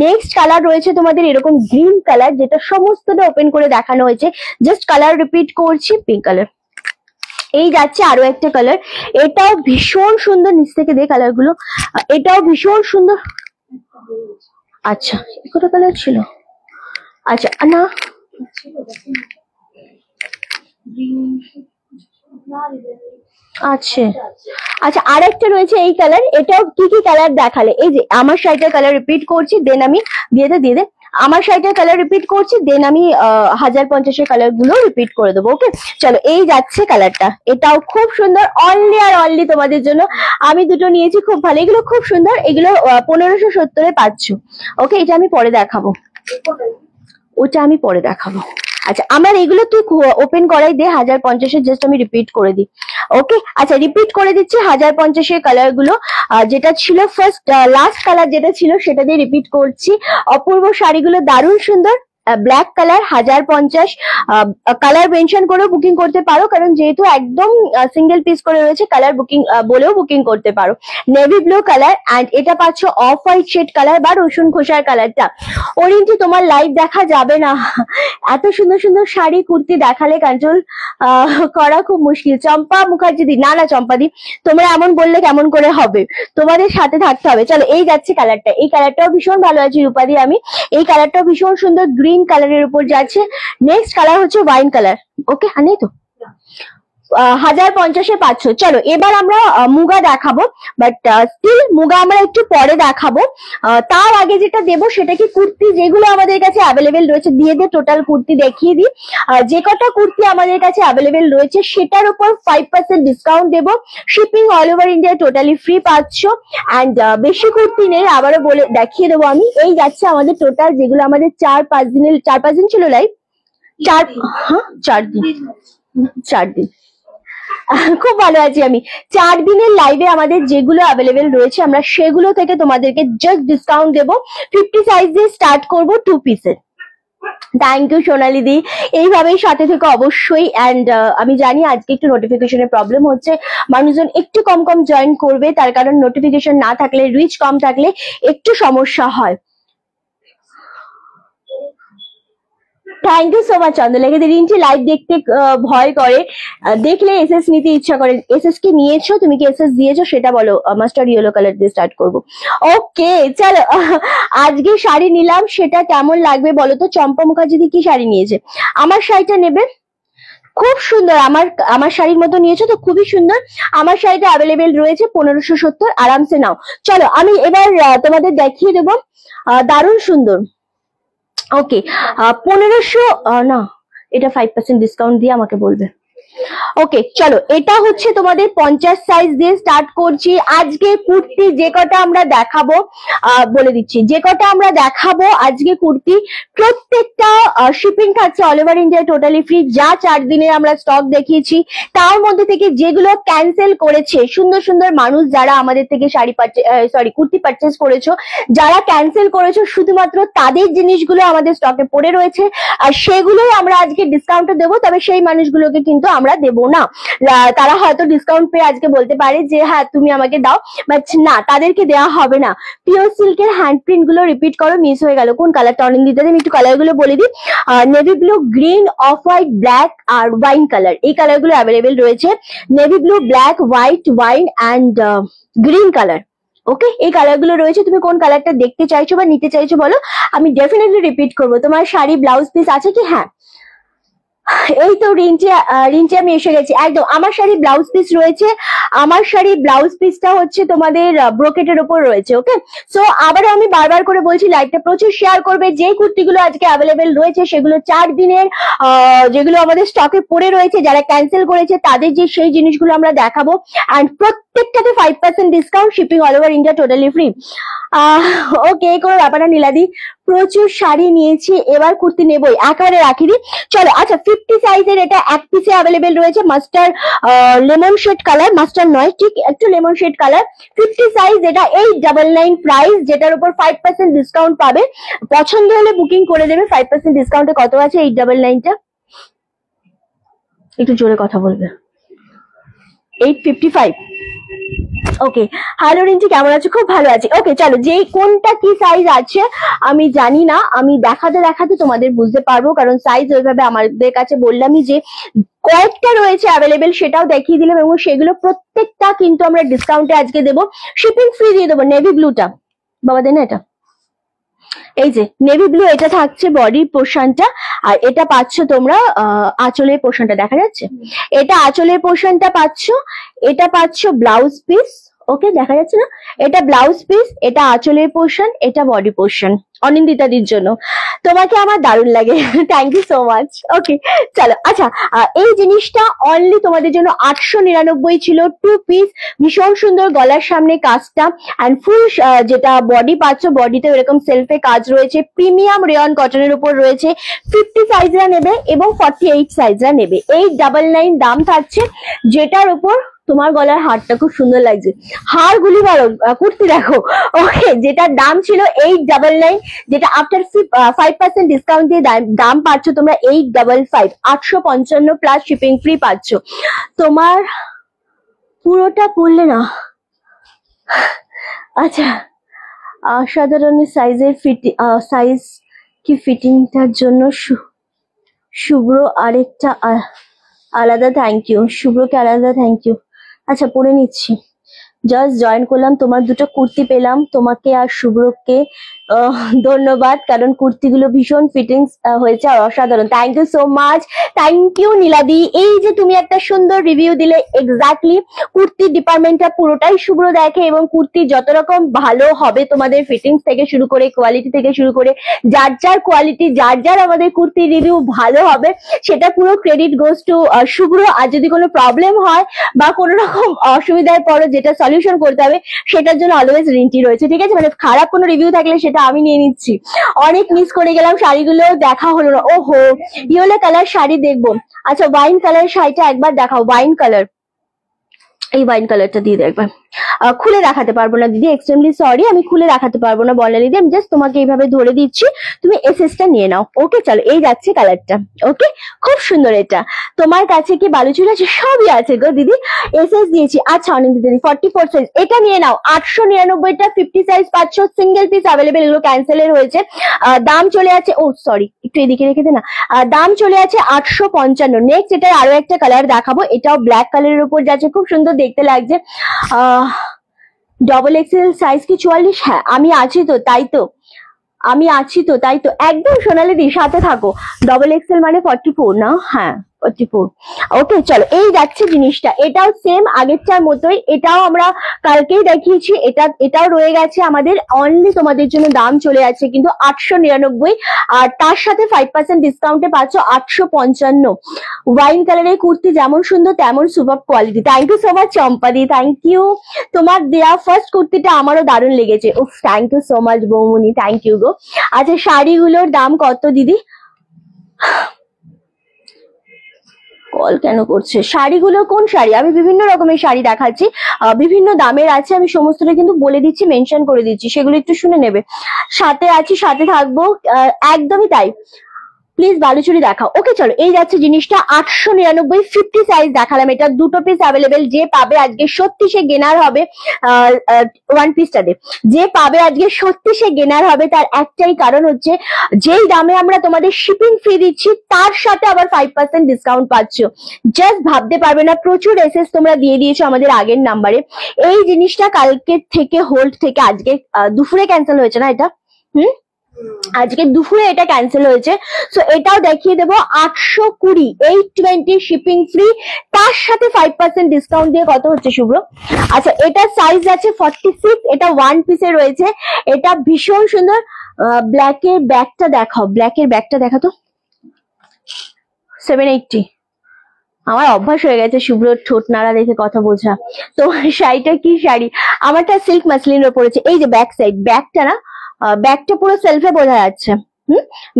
নেক্সট কালার রয়েছে তোমাদের এরকম গ্রিন কালার, যেটা সমস্তটা ওপেন করে দেখানো হয়েছে। জাস্ট কালার রিপিট করছি, পিঙ্ক কালার। এই যাচ্ছে আরো একটা কালার, এটাও ভীষণ সুন্দর, নিচ থেকে দে কালার গুলো, এটাও ভীষণ সুন্দর। আচ্ছা কত কালার ছিল? আচ্ছা না আচ্ছা আচ্ছা, আর একটা রয়েছে এই কালার। এটাও কি কি কালার দেখালে, এই যে আমার শাড়িটার কালার রিপিট করছি, দেন আমি দিয়ে দে আমার শাড়িটার কালার রিপিট করছি, দেন আমি 1050 কালার গুলো রিপিট করে দেবো। ওকে চলো এই যাচ্ছে কালারটা, এটাও খুব সুন্দর, অনলি আর অনলি তোমাদের জন্য। আমি দুটো নিয়েছি, খুব ভালো, এগুলো খুব সুন্দর। এগুলো 1570 পাচ্ছ। ওকে এটা আমি পরে দেখাবো, ওটা আমি পরে দেখাবো। আচ্ছা আমার এগুলো তুই ওপেন করাই দে, 1050, জাস্ট আমি রিপিট করে দিই। ওকে আচ্ছা রিপিট করে দিচ্ছি 1050 কালার গুলো। যেটা ছিল ফার্স্ট লাস্ট কালার যেটা ছিল সেটা দিয়ে রিপিট করছি। অপূর্ব শাড়িগুলো দারুণ সুন্দর, ব্ল্যাক কালার 1050 কালার মেনশন করেও বুকিং করতে পারো, কারণ যেহেতু একদম সিঙ্গেল পিস করে রয়েছে কালার বুকিং বলেও বুকিং করতে পারো। নেভি ব্লু কালার অ্যান্ড এটা পাচ্ছ অফ হোয়াইট শেড কালার বা রসুন খোসার কালারটা। ওরিয়েন্টি তোমার লাইভ দেখা যাবে না, এত সুন্দর সুন্দর শাড়ি কুর্তি দেখালে কন্ট্রোল করা খুব মুশকিল। চম্পা মুখার্জি, না চম্পাদি, তোমরা এমন বললে কেমন করে হবে, তোমাদের সাথে থাকতে হবে। চলো এই যাচ্ছে কালারটা, এই কালারটাও ভীষণ ভালো আছে রূপাদি। আমি এই কালারটাও ভীষণ সুন্দর গ্রিন কালারের উপর যাচ্ছে। নেক্সট কালার হচ্ছে ওয়াইন কালার। ওকে, আর নেই তো 1050-এ পাচ্ছ। চলো এবার আমরা মুগা দেখাবো, বাট স্টিল মুগা আমরা একটু পরে দেখাবো। তার আগে যেটা দেবো সেটা কি কুর্তি যেগুলো আমাদের কাছে অ্যাভেলেবেল রয়েছে, দিয়ে দিয়ে টোটাল কুর্তি দেখিয়ে দিই। যে কটা কুর্তি আমাদের কাছে অ্যাভেলেবেল রয়েছে সেটার উপর 5% ডিসকাউন্ট দেবো। Shipping all over India totally free পাচ্ছ। অ্যান্ড বেশি কুর্তি নেই, আবারও বলে দেখিয়ে দেবো আমি। এই যাচ্ছে আমাদের টোটাল, যেগুলো আমাদের 4-5 দিন ছিল লাইভ, 4 দিন খুব ভালো আছি আমি। 4 দিনের লাইভে আমাদের যেগুলো অ্যাভেলেবেল রয়েছে আমরা সেগুলো থেকে তোমাদেরকে জাস্ট ডিসকাউন্ট দেবো। 50 সাইজ দিয়ে স্টার্ট করবো 2 পিসের। থ্যাংক ইউ সোনালি দি, এইভাবেই সাথে থেকে অবশ্যই। অ্যান্ড আমি জানি আজকে একটু নোটিফিকেশনের প্রবলেম হচ্ছে, মানুষজন একটু কম জয়েন করবে, তার কারণ নোটিফিকেশন না থাকলে, রিচ কম থাকলে একটু সমস্যা হয়। Thank you so much Chandralekha di. রিঞ্চি লাইভ দেখতে ভয় করে, দেখলে এসএস নিতে ইচ্ছা করে। এসএস কি নিয়েছো তুমি, কি এসএস দিয়েছো সেটা বলো। মাস্টার্ড ইয়েলো কালার দিয়ে স্টার্ট করবো। ওকে চলো, আজকে শাড়ি নিলাম, সেটা কেমন লাগবে বলো তো। চম্পা মুখার্জি কি শাড়ি নিয়েছে, আমার শাড়িটা নেবে, খুব সুন্দর। আমার শাড়ির মতো নিয়েছো তো, খুবই সুন্দর। আমার শাড়িটা অ্যাভেলেবেল রয়েছে 1570, আরামসে নাও। চলো আমি এবার তোমাদের দেখিয়ে দেবো, দারুণ সুন্দর। ওকে 1500 না, এটা 5% ডিসকাউন্ট দিয়ে আমাকে বলবে। ওকে চলো, এটা হচ্ছে তোমাদের 50 সাইজ দিয়ে স্টার্ট করছি। আজকে কুর্তি যে কটা আমরা দেখাবো, বলে দিচ্ছি, যে কটা আমরা দেখাবো আজকে কুর্তি, প্রত্যেকটা শিপিং থাকছে all over India totally free. যা 4 দিনের আমরা স্টক দেখিয়েছি তার মধ্যে থেকে যেগুলো ক্যান্সেল করেছে, সুন্দর সুন্দর মানুষ যারা আমাদের থেকে কুর্তি পারচেস করেছো, যারা ক্যান্সেল করেছো, শুধুমাত্র তাদের জিনিসগুলো আমাদের স্টকে পড়ে রয়েছে, আর সেগুলোই আমরা আজকে ডিসকাউন্টে দেবো। তবে সেই মানুষগুলোকে কিন্তু আমরা দেবো না, তারা হয়তো ডিসকাউন্ট পেয়ে আজকে বলতে পারে যে হ্যাঁ তুমি আমাকে দাও, বাট না, তাদেরকে দেওয়া হবে না। পিওর সিল্কের হ্যান্ডপ্রিন্ট গুলো রিপিট করো, মিস হয়ে গেল কোন কালারটা অনিন্দিতা, আমি একটু কালার গুলো বলে দিই। Navy blue, green, off white, black আর ওয়াইন কালার, এই কালার গুলো অ্যাভেলেবেল রয়েছে। Navy blue, black, white, wine and green colour. Okay, এই কালার গুলো রয়েছে। তুমি কোন কালারটা দেখতে চাইছো বা নিতে চাইছো বলো, আমি ডেফিনেটলি রিপিট করবো। তোমার শাড়ি ব্লাউজ পিস আছে কি? হ্যাঁ, এই তো রিঞ্চি আমি এসে গেছি একদম। আমার শাড়ি ব্লাউজ পিস রয়েছে, আমার শাড়ি ব্লাউজ পিসটা হচ্ছে তোমাদের ব্রোকেটের উপর রয়েছে। ওকে, সো আবারও আমি বারবার করে বলছি, লাইভটা প্রচুর শেয়ার করবে। যে কুর্তিগুলো আজকে অ্যাভেলেবেল রয়েছে সেগুলো 4 দিনের, যেগুলো আমাদের স্টকে পড়ে রয়েছে, যারা ক্যান্সেল করেছে তাদের যে সেই জিনিসগুলো আমরা দেখাবো। অ্যান্ড প্রত্যেকটাতে 5% discount, shipping all over India totally free. Okay, কোনো ব্যাপার না নীলাদি, প্রচুর শাড়ি নিয়েছি, এবার কুর্তি নেবই, একেবারে রাখি দি। চলো আচ্ছা, 50 সাইজের এটা এক পিসে অ্যাভেলেবেল রয়েছে। Master lemon shade colour, master নয় ঠিক একটু লেমন শেড কালার, 50 সাইজ। এটা 899 প্রাইস, যেটার উপর 5% ডিসকাউন্ট পাবে। পছন্দ হলে বুকিং করে দেবে। 5% ডিসকাউন্টে কত আছে 899টা? একটু জোরে কথা বলবে। 855। ওকে, হ্যালো রিঞ্চি, কেমন আছো? খুব ভালো আছি। ওকে চলো, যে কোনটা কি সাইজ আছে আমি জানি না, আমি দেখাতে দেখাতে তোমাদের বুঝতে পারবো, কারণ সাইজ ওইভাবে আমাদের কাছে বললামই যে কয়েকটা রয়েছে অ্যাভেলেবেল, সেটাও দেখিয়ে দিলাম, এবং সেগুলো প্রত্যেকটা কিন্তু আমরা ডিসকাউন্টে আজকে দেবো, শিপিং ফ্রি দিয়ে দেবো। নেভি ব্লুটা বাবা দেন, এটা এই যে নেভি ব্লু, এটা থাকছে বডির পোর্শনটা, আর এটা পাচ্ছ তোমরা আঁচলের পোর্শনটা, দেখা যাচ্ছে, এটা আঁচলের পোর্শনটা পাচ্ছ, এটা পাচ্ছ ব্লাউজ পিস। ওকে, দেখা যাচ্ছে না, এটা ব্লাউজ পিস, এটা আঁচলের পোর্শন, এটা বডি পোর্শন। অনিন্দিতাদির জন্য তোমাকে আমার দারুণ লাগে, থ্যাংক ইউ সো মাচ। ওকে চলো, আচ্ছা এই জিনিসটা অনলি তোমাদের জন্য 899 ছিল, 2 পিস, ভীষণ সুন্দর গলার সামনে কাজটা, অ্যান্ড ফুল যেটা বডি পাচ্ছ, বডিতে এরকম সেলফে কাজ রয়েছে, প্রিমিয়াম রেয়ন কটনের উপর রয়েছে। 50 সাইজরা নেবে এবং 48 সাইজরা নেবে। 899 দাম থাকছে, যেটার উপর তোমার গলার হারটা খুব সুন্দর লাগছে, হার গুলি ভালো, কুর্তি দেখো। ওকে, যেটার দাম ছিল 899, যেটা আফটার 5% ডিসকাউন্ট দিয়ে দাম পাচ্ছ তোমরা 855, 855 প্লাস শিপিং ফ্রি পাচ্ছ। তোমার পুরোটা পড়লে না, আচ্ছা সাধারণ সাইজের সাইজ কি ফিটিংটার জন্য শুভ্র আরেকটা আলাদা থ্যাংক ইউ, শুভ্রকে আলাদা থ্যাংক ইউ। আচ্ছা পরে নিচ্ছি, জাস্ট জয়েন করলাম, তোমার দুটো কুর্তি পেলাম, তোমাকে আর শুভ্রকে ধন্যবাদ, কারণ কুর্তিগুলো ভীষণ ফিটিংস হয়েছে আর অসাধারণ। Thank you so much, thank you নীলাদি। এই যে তুমি একটা সুন্দর রিভিউ দিলে, এক্স্যাক্টলি কুর্তির ডিপার্টমেন্টটা পুরোটাই শুভ্র দেখে এবং কুর্তি যত রকম ভালো হবে তোমাদের ফিটিংস থেকে শুরু করে কোয়ালিটি থেকে শুরু করে যার যার কোয়ালিটি, যার যার আমাদের কুর্তির রিভিউ ভালো হবে সেটা পুরো ক্রেডিট গোজ টু শুভ্র। আর যদি কোনো প্রবলেম হয় বা কোনো রকম অসুবিধায় পড়ো যেটা সলিউশন করতে হবে, সেটার জন্য অলওয়েজ রিন্টি রয়েছে, ঠিক আছে? মানে খারাপ কোনো রিভিউ থাকলে সেটা আমি নিয়ে নিচ্ছি। অনেক মিস করে গেলাম, শাড়িগুলো দেখা হলো না। ওহো, ইয়েলো কালার শাড়ি দেখবো। আচ্ছা ওয়াইন কালার শাড়িটা একবার দেখাও, ওয়াইন কালার, এই ওয়াইন কালারটা দিয়ে দেখবে। খুলে দেখাতে পারবো না দিদি, এক্সট্রিমলি সরি, আমি খুলে দেখাতে পারবো না বর্ণালী দিদি, আমি জাস্ট তোমাকে এইভাবে ধরে দিচ্ছি, তুমি এসএসটা নিয়ে নাও। ওকে চলো, এই যাচ্ছে কালারটা। ওকে, খুব সুন্দর। এটা তোমার কাছে কি বালুচুরি আছে? সবই আছে গো দিদি, এসএস দিয়েছি। আচ্ছা অনিন্দি দিদি 44 সাইজ, এটা নিয়ে নাও। 899টা 50 সাইজ পাচ্ছ, সিঙ্গেল পিস অ্যাভেলেবেল, এগুলো ক্যান্সেলের হয়েছে। দাম চলে আছে, ও সরি একটু এদিকে রেখে দে না, দাম চলে আছে 855। নেক্সট এটার আরো একটা কালার দেখাবো, এটাও ব্ল্যাক কালারের উপর যাচ্ছে, খুব সুন্দর দেখতে লাগছে। ডবল এক্সেল সাইজ কি 44? হ্যাঁ আমি আছি তো, তাই তো আমি আছি তো, তাই তো একদম সোনালি দি সাথে থাকো। ডবল এক্সেল মানে 44 না? হ্যাঁ 44। ওকে চলো, এই যাচ্ছে জিনিসটা, এটাও সেম আগেরটার মতোই, এটাও আমরা কালকেই দেখিয়েছি, এটাও রয়ে গেছে আমাদের। অনলি তোমাদের জন্য দাম চলে যাচ্ছে কিন্তু 899, আর তার সাথে 5% ডিসকাউন্টে পাচ্ছ 855। ওয়াইন কালারের কুর্তি যেমন সুন্দর তেমন super quality. Thank you so much চম্পাদি, থ্যাংক ইউ। তোমার দেয়া ফার্স্ট কুর্তিটা আমারও দারুণ লেগেছে। উফ, থ্যাংক ইউ সো মাচ বৌমনি, থ্যাংক ইউ গো। আচ্ছা শাড়িগুলোর দাম কত দিদি? কল কেন করছে? শাড়িগুলো কোন শাড়ি? আমি বিভিন্ন রকমের শাড়ি দেখাচ্ছি, বিভিন্ন দামের আছে, আমি সমস্তটা কিন্তু বলে দিচ্ছি, মেনশন করে দিচ্ছি, সেগুলো একটু শুনে নেবে। সাথে আছি, সাথে থাকবো, একদমই তাই। প্লিজ বালুচুরি দেখাও। ওকে চলো, এই যাচ্ছে জিনিসটা 899, 50 সাইজ দেখালাম, এটা দুটো পিস অ্যাভেলেবেল। যে পাবে আজকে সত্যি সে গেনার হবে, ওয়ান পিসটাতে যে পাবে আজকে সত্যি সে গেনার হবে। তার একটাই কারণ হচ্ছে, যেই দামে আমরা তোমাদের শিপিং ফ্রি দিচ্ছি তার সাথে আবার 5% ডিসকাউন্ট পাচ্ছ। জাস্ট ভাবতে পারবে না, প্রচুর এসএস তোমরা দিয়ে দিয়েছো আমাদের আগের নাম্বারে। এই জিনিসটা কালকে থেকে হোল্ড থেকে আজকে দুপুরে ক্যান্সেল হয়েছে না এটা? আজকে দুপুরে এটা ক্যান্সেল হয়েছে। সো এটাও দেখিয়ে দেবো 820, 820 শিপিং ফ্রি, তার সাথে 5% ডিসকাউন্ট দিয়ে কত হচ্ছে শুভ্র? আচ্ছা এটা সাইজ আছে 46, এটা ওয়ান পিসে রয়েছে, এটা ভীষণ সুন্দর। ব্ল্যাকের ব্যাগটা দেখাও, ব্ল্যাকের ব্যাগটা দেখা তো। 780। আমার অভ্যাস হয়ে গেছে শুভ্র ঠোঁট নাড়া দেখে কথা বোঝা। তোমার শাড়িটা কি শাড়ি? আমারটা সিল্ক মাসলিনের পড়েছে। এই যে ব্যাক সাইড, ব্যাগটা না, ব্যাগটা পুরো সেলফে বোঝা যাচ্ছে।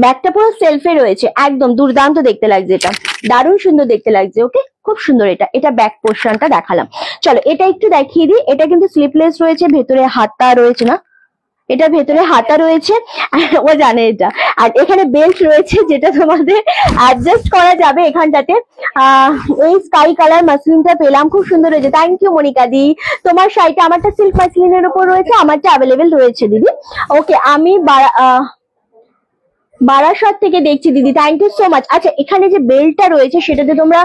ব্যাগটা পুরো সেলফে রয়েছে, একদম দুর্দান্ত দেখতে লাগছে, এটা দারুণ সুন্দর দেখতে লাগছে। ওকে খুব সুন্দর। এটা ব্যাক পোর্শনটা দেখালাম। চলো এটা একটু দেখিয়ে দিই। এটা কিন্তু স্লিপলেস রয়েছে, ভেতরে হাতা রয়েছে না, এটা ভেতরে হাতা রয়েছে, ও জানে এটা। আর এখানে বেল্ট রয়েছে যেটা তোমাদের অ্যাডজাস্ট করা যাবে এখানটাতে। এই স্কাই কালার মাসলিনটা পেলাম, খুব সুন্দর হয়েছে। থ্যাংক ইউ মনিকা দি। তোমার শাড়িটা, আমারটা সিল্ক মাসলিনের উপর রয়েছে, আমারটা অ্যাভেলেবেল রয়েছে দিদি। ওকে আমি বারাসাত থেকে দেখছি দিদি, থ্যাংক ইউ সো মাচ। আচ্ছা এখানে যে বেল্টটা রয়েছে সেটাতে তোমরা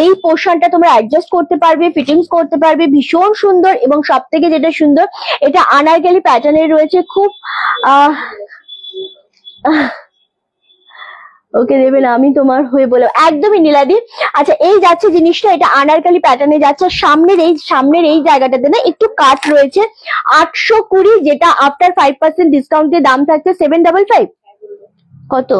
এই পোর্শনটা তোমরা অ্যাডজাস্ট করতে পারবে, ফিটিংস করতে পারবে, ভীষণ সুন্দর। এবং সব থেকে যেটা সুন্দর, এটা আনারকলি প্যাটার্নের রয়েছে, খুব ওকে দেবে না, আমি তোমার হয়ে বলবো, একদমই নীলাদি। আচ্ছা এই যাচ্ছে জিনিসটা, এটা আনারকলি প্যাটার্নে যাচ্ছে, সামনের এই জায়গাটাতে না একটু কাট রয়েছে। 820, যেটা আফটার 5% ডিসকাউন্ট দিয়ে দাম থাকছে 755, কত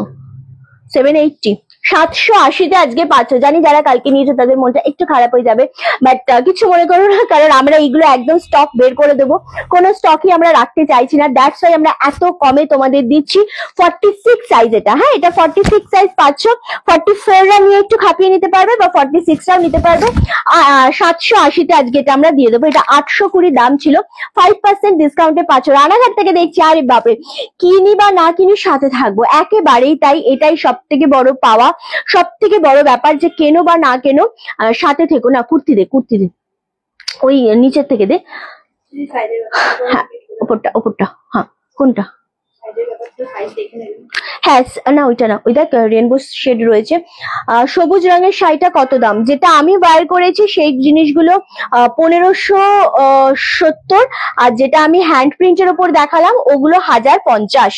780। 780-তে আজকে পাচ্ছ। জানি যারা কালকে নিয়েছো তাদের মনটা একটু খারাপ হয়ে যাবে, বাট কিছু মনে করো না, কারণ আমরা এইগুলো একদম স্টক বের করে দেবো, কোনো স্টকই আমরা রাখতে চাইছি না, দ্যাটস ওয়াই আমরা এত কমে তোমাদের দিচ্ছি। 46 সাইজ এটা, হ্যাঁ এটা 46 সাইজ পাচ্ছ। 44রা নিয়ে একটু খাপিয়ে নিতে পারবে বা 46টাও নিতে পারবে। 780-তে আজকে এটা আমরা দিয়ে দেবো। এটা 820 দাম ছিল, 5% ডিসকাউন্টে পাচ্ছ। রানাঘাট থেকে দেখছি, আরে বাপরে, কিনি বা না কিনি সাথে থাকবো, একেবারেই তাই। এটাই সব থেকে বড় পাওয়া, সব থেকে বড় ব্যাপার, যে কেনো বা না কেনো সাথে থেকো। না কুর্তি দে, কুর্তি দে, ওই নিচের থেকে দে, হ্যাঁ ওপরটা, হ্যাঁ কোনটা, হ্যাঁ না ওইটা না, ওই দেখ রেনবো শেড রয়েছে। সবুজ রঙের শাড়িটা কত দাম? যেটা আমি বাইর করেছি সেই জিনিসগুলো 1570, আর যেটা আমি হ্যান্ড প্রিন্টের ওপর দেখালাম ওগুলো 1050।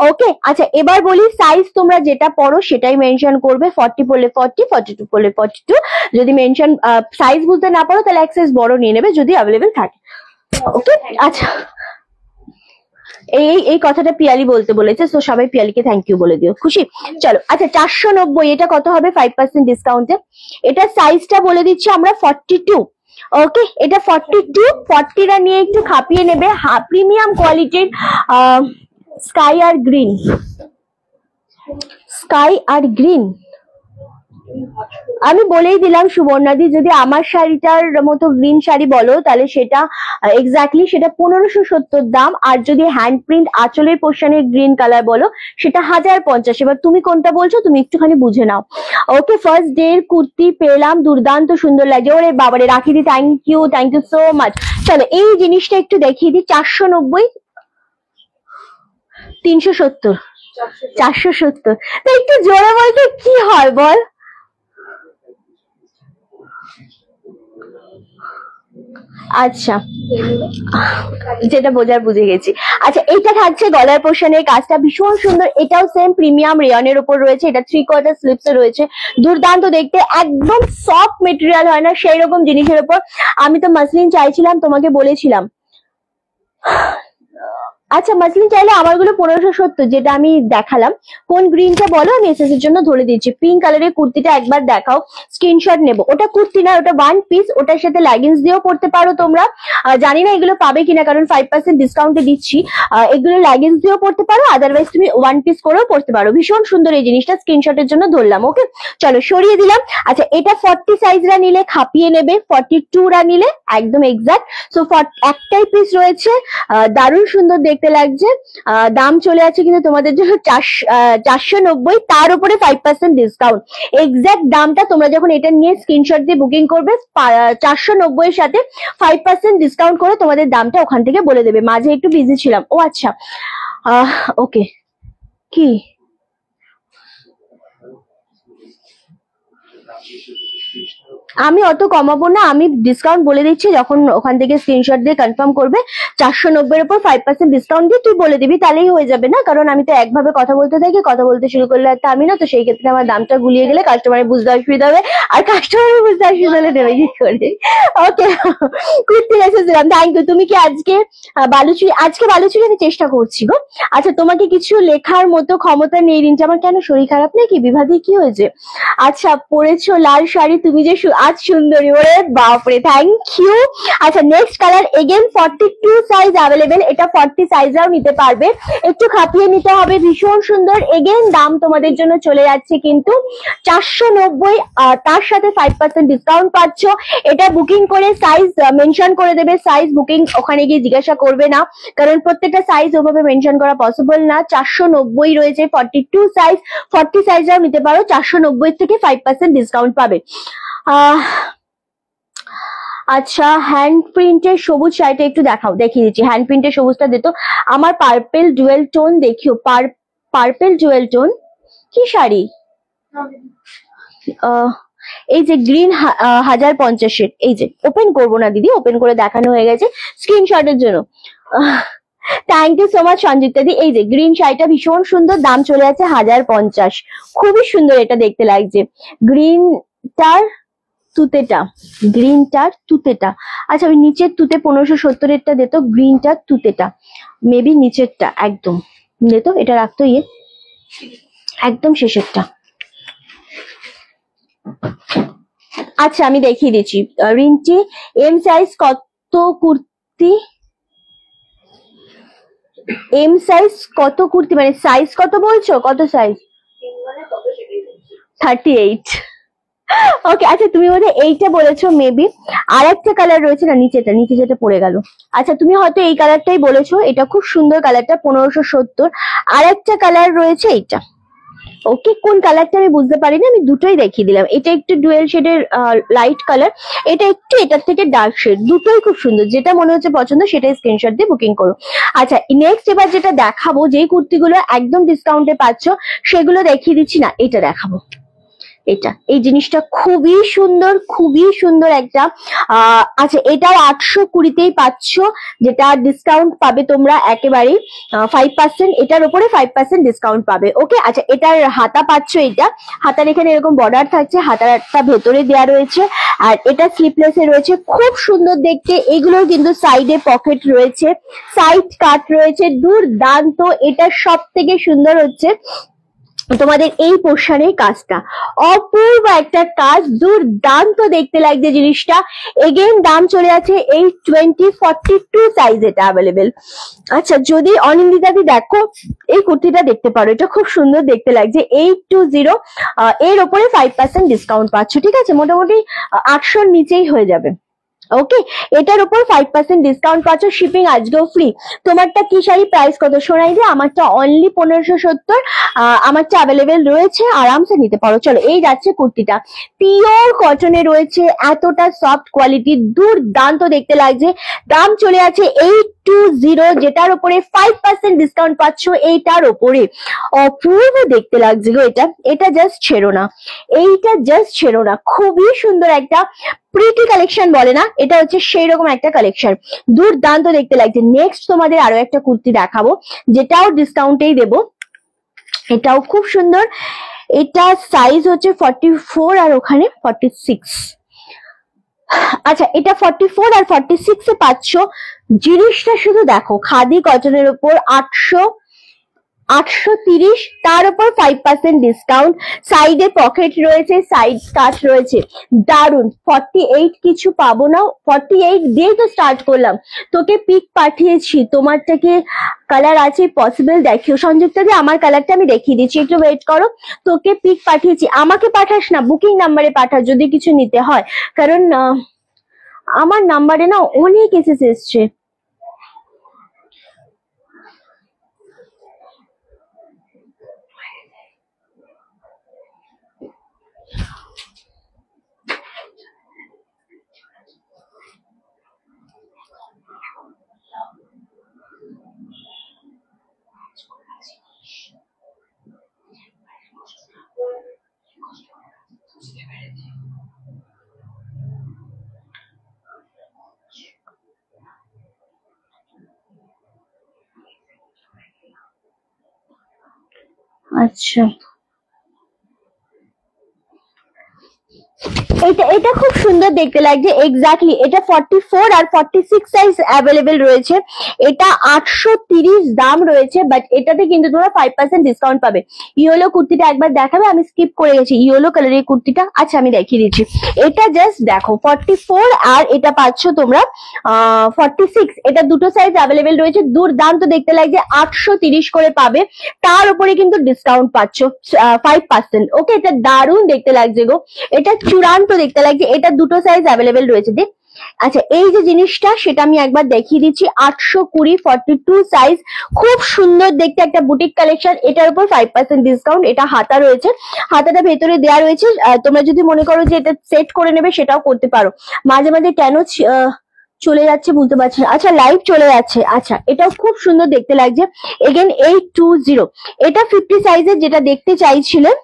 ওকে আচ্ছা, এবার বলি সাইজ তোমরা যেটা পড়ো সেটাই মেনশন করবে। 40 পড়লে 40, 42 পড়লে 42। যদি মেনশন সাইজ বুঝতে না পারো তাহলে এক সাইজ বড় নিয়ে নেবে যদি অ্যাভেলেবেল থাকে। ওকে আচ্ছা, এই কথাটা পিয়ালি বলতে বলেছে, তো সবাই পিয়ালিকে থ্যাংক ইউ বলে দিও, খুশি? চলো আচ্ছা, 490 এটা কত হবে 5% ডিসকাউন্টে? এটা সাইজটা বলে দিচ্ছি আমরা 42। ওকে এটা 42, 40টা নিয়ে একটু খাপিয়ে নেবে। প্রিমিয়াম কোয়ালিটির স্কাই আর গ্রিন, স্কাই আর গ্রিন। আমি বলেই দিলাম সুবর্ণাদি, যদি আমার শাড়িটার মতো গ্রিন শাড়ি বলো তাহলে সেটা এক্স্যাক্টলি সেটা 1570 দাম, আর যদি হ্যান্ড প্রিন্ট আঁচলের পোর্শনের গ্রিন কালার বলো সেটা 1050। এবার তুমি কোনটা বলছো তুমি একটুখানি বুঝে নাও। ওকে ফার্স্ট ডে এর কুর্তি পেলাম, দুর্দান্ত সুন্দর লাগে। ওরে বাবারে রাখি দি, থ্যাংক ইউ সো মাচ। চলো এই জিনিসটা একটু দেখিয়ে দিই। 490, 370, 470। তো একটু জোরে বলতে কি হয় বল? আচ্ছা যেটা বোঝার বুঝে গেছি। আচ্ছা এটা থাকছে গলার পোর্শনের কাজটা ভীষণ সুন্দর, এটাও সেম প্রিমিয়াম রেয়নের উপর রয়েছে। এটা 3/4 স্লিপস রয়েছে, দুর্দান্ত দেখতে, একদম সফট মেটেরিয়াল হয় না সেই রকম জিনিসের উপর। আমি তো মাসলিন চাইছিলাম, তোমাকে বলেছিলাম। আচ্ছা মাসলিন চাইলে আমারগুলো 1570 যেটা আমি দেখালাম। কোন গ্রিনটা বলো, আমি এসএস এর জন্য ধরে দিচ্ছি। পিঙ্ক কালারের কুর্তিটা একবার দেখাও, স্ক্রিনশট নেব। ওটা কুর্তি না, ওটা ওয়ান পিস, ওটার সাথে লেগিংস দিয়েও পড়তে পারো তোমরা। জানি না এগুলো পাবে কিনা, কারণ 5% ডিসকাউন্টে দিচ্ছি। এগুলো লেগিংস দিয়েও পড়তে পারো, আদারওয়াইজ তুমি ওয়ান পিস করেও পড়তে পারো। ভীষণ সুন্দর এই জিনিসটা, স্ক্রিনশটের জন্য ধরলাম। ওকে চলো সরিয়ে দিলাম। আচ্ছা এটা 40 সাইজরা নিলে খাপিয়ে নেবে, 42রা নিলে একদম এক্সাক্ট। সো একটাই পিস রয়েছে, দারুণ সুন্দর দেখতে লাগছে। দাম চলে আছে কিন্তু তোমাদের জন্য 490, তার উপরে 5% ডিসকাউন্ট। এক্সাক্ট দামটা তোমরা যখন এটা নিয়ে স্ক্রিনশট দিয়ে বুকিং করবে, 490 এর সাথে 5% ডিসকাউন্ট করে তোমাদের দামটা ওখান থেকে বলে দেবে। মাঝে একটু বিজি ছিলাম। ও আচ্ছা ওকে, কি আমি অত কমাবো না, আমি ডিসকাউন্ট বলে দিচ্ছি, যখন ওখান থেকে স্ক্রিনশট দিয়ে কনফার্ম করবে 490 এর উপর 5% ডিসকাউন্ট দিয়ে তুই বলে দিবি, তাহলেই হয়ে যাবে না? কারণ আমি তো একভাবে কথা বলতে থাকি, কথা বলতে শুরু করলে একটা আমি না, তো সেই ক্ষেত্রে আমার দামটা গুলিয়ে গেলে কাস্টমারের বুঝতে অসুবিধা হবে, আর কাস্টমারের বুঝতে অসুবিধা হলে দেবে কি করে। ওকে কুর্তি এসেছিলাম, থ্যাংক ইউ। তুমি কি আজকে বালুচুরি আমি চেষ্টা করছি গো। আচ্ছা তোমাকে কিছু লেখার মতো ক্ষমতা নেই রিঞ্চি, আমার কেন শরীর খারাপ নাকি, বিভাদি কি হয়েছে? আচ্ছা পরেছো লাল শাড়ি, তুমি যে আজ সুন্দরী, ওরে বাপরে থ্যাংক ইউ। আচ্ছা next colour again 42 size available, এটা 40 সাইজরাও নিতে পারবে, একটু খাপিয়ে নিতে হবে। ভীষণ সুন্দর, এগেন দাম তোমাদের জন্য চলে যাচ্ছে কিন্তু 490, তার সাথে 5% ডিসকাউন্ট পাচ্ছ। এটা বুকিং করে সাইজ মেনশন করে দেবে, সাইজ বুকিং ওখানে গিয়ে জিজ্ঞাসা করবে না, কারণ প্রত্যেকটা সাইজ ওভাবে মেনশন করা পসিবল না। 490 রয়েছে 42 সাইজ, 40 সাইজরাও নিতে পারো, 490 থেকে 5% ডিসকাউন্ট পাবে। আচ্ছা হ্যান্ড প্রিন্টের সবুজ শাড়িটা একটু দেখাও, দেখিয়ে দিচ্ছি। হ্যান্ড প্রিন্টের সবুজটা দিত আমার, পার্পেল ডুয়েল টোন দেখিও, পার্পেল ডুয়েল টোন কি শাড়ি? এই যে গ্রিন 1050, এই যে ওপেন করবো না দিদি, ওপেন করে দেখানো হয়ে গেছে স্ক্রিনশটের জন্য। Thank you so much Sanjita di. এই যে গ্রিন শাড়িটা ভীষণ সুন্দর, দাম চলে যাচ্ছে 1050, খুবই সুন্দর এটা দেখতে লাগছে। গ্রিনটার তুতেটা, আচ্ছা ওই নিচের তুতে 1570-এরটা দিত, গ্রিনটার তুতেটা মেবি নিচেরটা একদম দিত, এটা রাখতো ইয়ে একদম শেষেরটা। আচ্ছা আমি দেখিয়ে দিচ্ছি রিন্টি। এম সাইজ কত কুর্তি, এম সাইজ কত কুর্তি মানে সাইজ কত বলছো, কত সাইজ? 38। ওকে আচ্ছা তুমি বোধহয় এইটা বলেছো মেবি। আর একটা কালার রয়েছে না নিচেটা, নিচে যেটা পড়ে গেল। আচ্ছা তুমি হয়তো এই কালারটাই বলেছো, এটা খুব সুন্দর কালারটা, 1570। আর একটা কালার রয়েছে এইটা। ওকে কোন কালারটা আমি বুঝতে পারিনি, আমি দুটোই দেখিয়ে দিলাম। এটা একটু ডুয়েল শেডের লাইট কালার, এটা একটু এটার থেকে ডার্ক শেড, দুটোই খুব সুন্দর। যেটা মনে হচ্ছে পছন্দ সেটাই স্ক্রিনশট দিয়ে বুকিং করো। আচ্ছা নেক্সট এবার যেটা দেখাবো, যেই কুর্তিগুলো একদম ডিসকাউন্টে পাচ্ছ সেগুলো দেখিয়ে দিচ্ছি না, এটা দেখাবো। এটা এই জিনিসটা খুবই সুন্দর, খুবই সুন্দর একটা আচ্ছা এটাও 820তেই পাচ্ছ, যেটা ডিসকাউন্ট পাবে তোমরা একেবারেই 5%, এটার উপরে 5% ডিসকাউন্ট পাবে। ওকে আচ্ছা এটার হাতা পাচ্ছ, এটা হাতার এখানে এরকম বর্ডার থাকছে, হাতারটা ভেতরে দেওয়া রয়েছে, আর এটা স্লিপলেসে রয়েছে, খুব সুন্দর দেখতে। এগুলোর কিন্তু সাইডে পকেট রয়েছে, সাইড কাট রয়েছে, দুর্দান্ত। এটা সব থেকে সুন্দর হচ্ছে তোমাদের এই পোর্শনের কাজটা, অপূর্ব একটা কাজ, দুর্দান্ত দেখতে লাগছে জিনিসটা। এগেইন দাম চলে আছে এই 2042 সাইজ এটা অ্যাভেলেবেল। আচ্ছা যদি অনিন্দিতাদি দেখো এই কুর্তিটা দেখতে পারো, এটা খুব সুন্দর দেখতে লাগছে, 820। এর উপরে 5% ডিসকাউন্ট পাচ্ছ, ঠিক আছে, মোটামুটি 800-র নিচেই হয়ে যাবে। ওকে এটার উপর 5% ডিসকাউন্ট পাচ্ছ, শিপিং আজকেও ফ্রি। তোমারটা কি শাড়ি প্রাইস কত শোনাই দিয়ে? আমারটা অনলি 1570, আমারটা অ্যাভেলেবেল রয়েছে, আরামসে নিতে পারো। চলো এই যাচ্ছে কুর্তিটা, পিওর কটনে রয়েছে, এতটা সফট কোয়ালিটি, দুর্দান্ত দেখতে লাগছে। দাম চলে আছে 820, যেটার উপরে 5% ডিসকাউন্ট পাচ্ছ। এইটার উপরে অপূর্ব দেখতে লাগছে গো এটা, এটা জাস্ট ছেড়ো না, এইটা জাস্ট ছেড়ো না, খুবই সুন্দর একটা প্রিটি কালেকশন বলে না, এটা হচ্ছে সেই রকম একটা কালেকশন, দুর্দান্ত দেখতে লাগছে। নেক্সট তোমাদের আরো একটা কুর্তি দেখাবো, যেটাও ডিসকাউন্টেই দেবো, এটাও খুব সুন্দর। এটা সাইজ হচ্ছে 44 আর ওখানে 46। আচ্ছা এটা 44 আর 46 এ পাচ্ছ। জিনিসটা শুধু দেখো, খাদি কটনের উপর 830, তার উপর 5% ডিসকাউন্ট, সাইডে পকেট রয়েছে, সাইড কাট রয়েছে, দারুন। 48 কিছু পাবো না, 48 দিয়ে তো স্টার্ট করলাম। তোকে পিক পাঠিয়েছি, তোমারটাকে কালার আছে পসিবল, দেখিও সংযুক্তা দিয়ে আমার কালারটা আমি দেখিয়ে দিচ্ছি, একটু ওয়েট করো। তোকে পিক পাঠিয়েছি, আমাকে পাঠাস না, বুকিং নাম্বারে পাঠা যদি কিছু নিতে হয়, কারণ আমার নাম্বারে না অনেক এসএস এসছে। আচ্ছা এটা খুব সুন্দর দেখতে লাগছে, এক্স্যাক্টলি এটা 44 আর 46 সাইজ অ্যাভেলেবেল রয়েছে। এটা 830 দাম রয়েছে, বাট এটাতে কিন্তু তোমরা 5% ডিসকাউন্ট পাবে। ইয়েলো কুর্তিটা একবার দেখাবে, আমি স্কিপ করে গেছি ইয়েলো কালারের কুর্তিটা। আচ্ছা আমি দেখিয়ে দিচ্ছি, এটা জাস্ট দেখো 44 আর এটা পাচ্ছ তোমরা 46, এটা দুটো সাইজ অ্যাভেলেবেল রয়েছে, দুর্দান্ত দেখতে লাগছে, 830 করে পাবে, তার উপরে কিন্তু ডিসকাউন্ট পাচ্ছ 5%। ওকে এটা দারুণ দেখতে লাগছে গো, এটা চূড়ান্ত দেখতে লাগছে, এটা দুটো সাইজ অ্যাভেলেবেল রয়েছে। দেখ আচ্ছা এই যে জিনিসটা সেটা আমি একবার দেখিয়ে দিচ্ছি, 820 42 সাইজ, খুব সুন্দর দেখতে একটা বুটিক কালেকশন, এটার উপর 5% ডিসকাউন্ট। এটা হাতা রয়েছে, হাতাটা ভেতরে দেওয়া রয়েছে, তোমরা যদি মনে করো যে এটা সেট করে নেবে সেটাও করতে পারো। মাঝে মাঝে কেন চলে যাচ্ছে বুঝতে পারছি না। আচ্ছা লাইভ চলে যাচ্ছে। আচ্ছা এটাও খুব সুন্দর দেখতে লাগছে, এগেন 820। এটা 50 সাইজের, যেটা দেখতে চাইছিলেন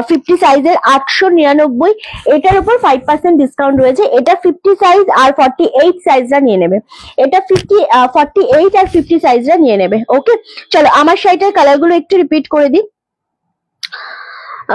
50 সাইজের 899, এটার উপর 5% ডিসকাউন্ট রয়েছে। এটা 50 সাইজ আর 48 সাইজটা নিয়ে নেবে, এটা 48 আর 50 সাইজটা নিয়ে নেবে। ওকে চলো আমার শাড়িটার কালারগুলো একটু রিপিট করে দিই।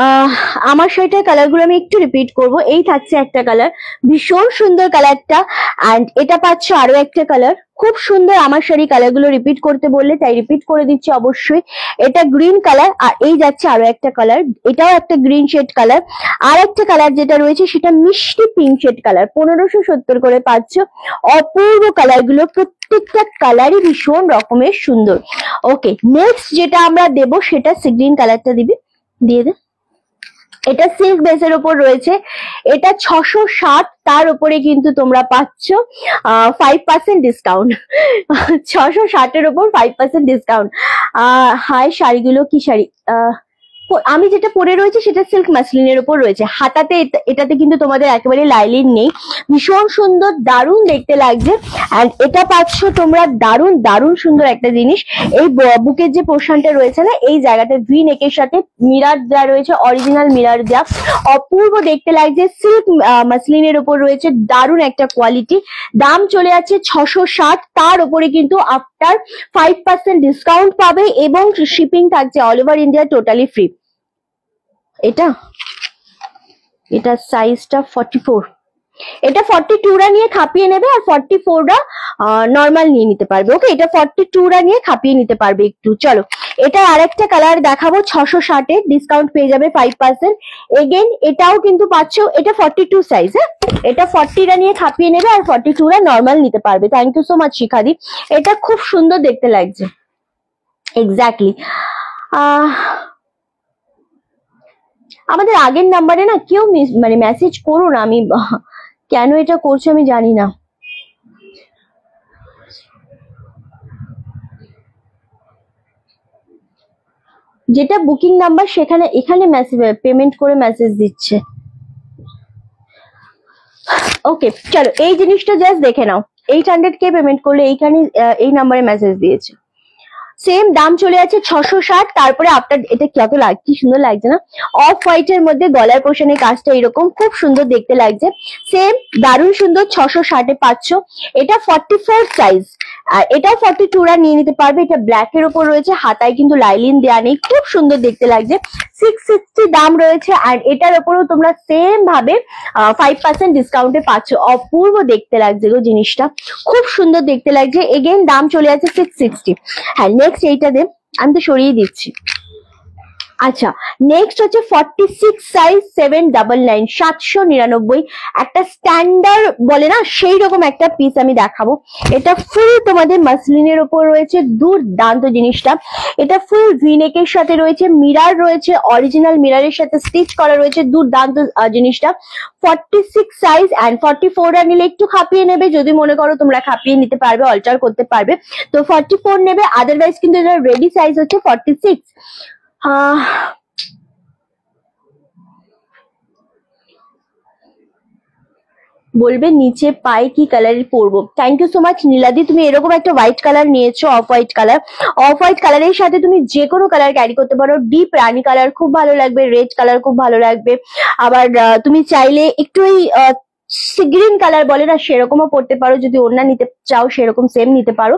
আহ আমার শাড়িটার কালার গুলো আমি একটু রিপিট করব। এই থাকছে একটা কালার, ভীষণ সুন্দর কালারটা, অ্যান্ড এটা পাচ্ছ আরো একটা কালার, খুব সুন্দর। আমার শাড়ি কালার গুলো রিপিট করতে বললে তাই রিপিট করে দিচ্ছি অবশ্যই। এটা গ্রিন কালার, আর এই যাচ্ছে আরো একটা কালার, এটাও একটা গ্রিন শেড কালার। আর একটা কালার যেটা রয়েছে সেটা মিষ্টি পিঙ্ক শেড কালার, 1570 করে পাচ্ছ। অপূর্ব কালার গুলো, প্রত্যেকটা কালারই ভীষণ রকমের সুন্দর। ওকে, নেক্সট যেটা আমরা দেব সেটা সি গ্রিন কালারটা দিবি, দিয়ে দে। এটা সিল্ক বেসের উপর রয়েছে, এটা 660, তার উপরে কিন্তু তোমরা পাচ্ছ 5% ডিসকাউন্ট। 660-এর উপর 5% ডিসকাউন্ট। হাই, শাড়িগুলো কি শাড়ি, আমি যেটা পরে রয়েছে সেটা সিল্ক মাসলিনের উপর রয়েছে। হাতাতে এটাতে কিন্তু তোমাদের একেবারে লাইলিন নেই, ভীষণ সুন্দর, দারুণ দেখতে লাগছে। এন্ড এটা পাচ্ছ তোমরা দারুণ দারুণ সুন্দর একটা জিনিস। এই বুকের যে পোর্শনটা রয়েছে না, এই জায়গাটা ভি নেকের সাথে মিরার দেওয়া রয়েছে, অরিজিনাল মিরার দেওয়া, অপূর্ব দেখতে লাগছে। সিল্ক মাসলিনের উপর রয়েছে, দারুণ একটা কোয়ালিটি। দাম চলে যাচ্ছে 660, তার উপরে কিন্তু আফটার 5% ডিসকাউন্ট পাবে এবং শিপিং থাকছে all over India, totally free. এটা সাইজটা 44, এটা 42রা নিয়ে খাপিয়ে নেবে, আর 44রা নর্মাল নিয়ে নিতে পারবে। ওকে, এটা 42রা নিয়ে খাপিয়ে নিতে পারবে একটু। চলো, এটা আরেকটা কালার দেখাবো, 660-এর ডিসকাউন্ট পেয়ে যাবে 5%। এগেন এটাও কিন্তু পাচ্ছ, এটা 42 সাইজ, হ্যাঁ, এটা 40রা নিয়ে খাপিয়ে নেবে, আর 42রা নর্মাল নিতে পারবে। থ্যাংক ইউ সো মাচ শিখাদি, এটা খুব সুন্দর দেখতে লাগছে। এক্স্যাক্টলি। আমাদের আগের নাম্বারে না কেউ মানে মেসেজ করো না, আমি কেন এটা করছো আমি জানি না। যেটা বুকিং নাম্বার সেখানে এখানে মেসেজ পেমেন্ট করে মেসেজ দিচ্ছে। ওকে, চলো এই জিনিসটা জাস্ট দেখে নাও। 800 কে পেমেন্ট করলে এইখানে এই নাম্বারে মেসেজ দিয়েছে। সেম দাম চলে যাচ্ছে 660, তারপরে আপনার এটা কত লাগছে, কি সুন্দর লাগছে না, অফ হোয়াইট এর মধ্যে গলার পোর্শনের কাজটা এরকম খুব সুন্দর দেখতে লাগছে। সেম দারুণ সুন্দর, 660-এ পাচ্ছ। এটা 44 সাইজ, আর এটাও 42রা নিয়ে নিতে পারবে। এটা ব্ল্যাক এর উপর রয়েছে, হাতায় কিন্তু লাইলিন দেওয়া নেই, খুব সুন্দর দেখতে লাগছে। 660 দাম রয়েছে, আর এটার উপরেও তোমরা সেম ভাবে 5% ডিসকাউন্টে পাচ্ছ। অপূর্ব দেখতে লাগছে গো জিনিসটা, খুব সুন্দর দেখতে লাগছে। এগেন দাম চলে যাচ্ছে 660। হ্যাঁ, নেক্সট এইটা দে, আমি তো সরিয়ে দিচ্ছি। আচ্ছা, নেক্সট হচ্ছে 46 সাইজ 799, 799, একটা স্ট্যান্ডার্ড বলে না সেই রকম একটা পিস আমি দেখাবো। এটা ফুল তোমাদের মাসলিনের উপর রয়েছে, দুর্দান্ত জিনিসটা। এটা ফুল ভিনেকের সাথে রয়েছে, মিরার রয়েছে, অরিজিনাল মিরারের সাথে স্টিচ করা রয়েছে, দুর্দান্ত জিনিসটা। 46 সাইজ অ্যান্ড 44রা নিলে একটু খাপিয়ে নেবে, যদি মনে করো তোমরা খাপিয়ে নিতে পারবে, অল্টার করতে পারবে তো 44 নেবে, আদারওয়াইজ কিন্তু এটা রেডি সাইজ হচ্ছে 46। বলবে নিচে পায়ে কি কালারের পরবো। থ্যাংক ইউ সো মাচ নীলাদি, তুমি এরকম একটা হোয়াইট কালার নিয়েছো, off white colour. Off white কালারের সাথে তুমি যে কোনো কালার ক্যারি করতে পারো। ডিপ রানি কালার খুব ভালো লাগবে, রেড কালার খুব ভালো লাগবে, আবার তুমি চাইলে একটু ওই গ্রিন কালার বলে না সেরকমও পড়তে পারো, যদি ওড়না নিতে চাও সেরকম সেম নিতে পারো।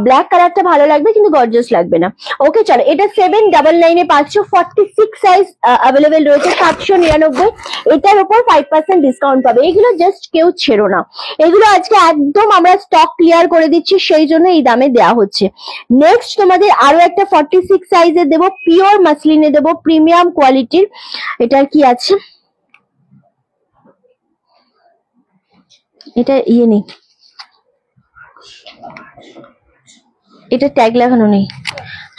ব্ল্যাক কালারটা ভালো লাগবে কিন্তু গর্জিয়াস লাগবে না। ওকে চলো, এটা 799-এ পাচ্ছ, 46 সাইজ অ্যাভেলেবেল রয়েছে, 799। এটার উপর 5% ডিসকাউন্ট পাবে। এগুলো জাস্ট কেউ ছেড়ো না, এগুলো আজকে একদম আমরা স্টক ক্লিয়ার করে দিচ্ছি, সেই জন্য এই দামে দেওয়া হচ্ছে। নেক্সট তোমাদের আরো একটা 46 সাইজে দেবো, পিওর মাসলিনে দেবো, প্রিমিয়াম কোয়ালিটির। এটার কি আছে, এটা ইয়ে নেই, এটা ট্যাগ লাগানো নেই।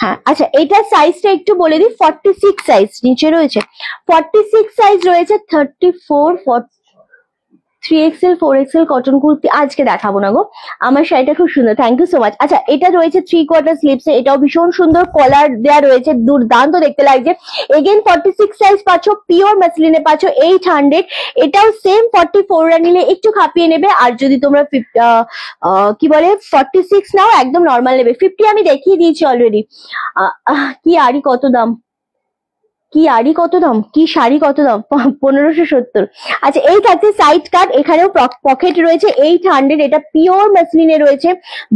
হ্যাঁ আচ্ছা, এটা সাইজটা একটু বলে দিই। 46 সাইজ নিচে রয়েছে, 46 সাইজ রয়েছে, 34, 3XL 4XL কটন কুর্তি আজকে দেখাবো না গো, আমার শাড়িটা খুব সুন্দর। Thank you so much. আচ্ছা, এটা রয়েছে 3/4 স্লিভস, এটাও ভীষণ সুন্দর, কলার দেওয়া রয়েছে, দুর্দান্ত দেখতে লাগছে। এগেন 46 সাইজ পাচ্ছ, পিওর মাসলিনে পাচ্ছ 800। এটাও সেম 44রা নিলে একটু খাপিয়ে নেবে, আর যদি তোমরা কি বলে 46 নাও একদম নর্মাল নেবে। 50 আমি দেখিয়ে দিয়েছি অলরেডি। কি আরই কত দাম, কি আড়ি কত দাম, কি শাড়ি কত দাম, 1570। আচ্ছা এই থাকছে সাইড কাট, এখানেও পকেট রয়েছে 800, এটা পিওর মাসলিনে রয়েছে,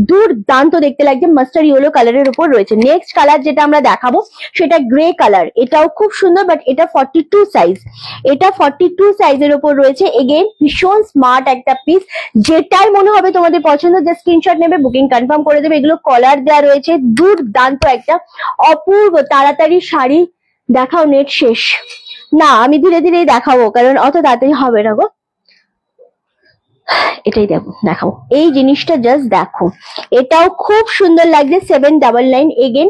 দুর্দান্ত দেখতে লাগছে, মাস্টার ইয়েলো কালারের উপর রয়েছে। নেক্সট কালার যেটা আমরা দেখাবো সেটা গ্রে কালার, এটাও খুব সুন্দর, বাট এটা 42 সাইজ, এটা 42 সাইজের উপর রয়েছে। এগেইন ভীষণ স্মার্ট একটা পিস, যেটাই মনে হবে তোমাদের পছন্দ জাস্ট স্ক্রিনশট নেবে, বুকিং কনফার্ম করে দেবে। এগুলো কলার দেওয়া রয়েছে, দুর্দান্ত একটা অপূর্ব। তাড়াতাড়ি শাড়ি দেখাও, নেট শেষ। না আমি ধীরে ধীরেই দেখাবো, কারণ অত তাড়াতাড়ি হবে না গো। এটাই দেখাবো, এই জিনিসটা জাস্ট দেখো, এটাও খুব সুন্দর লাগছে, 799, এগেন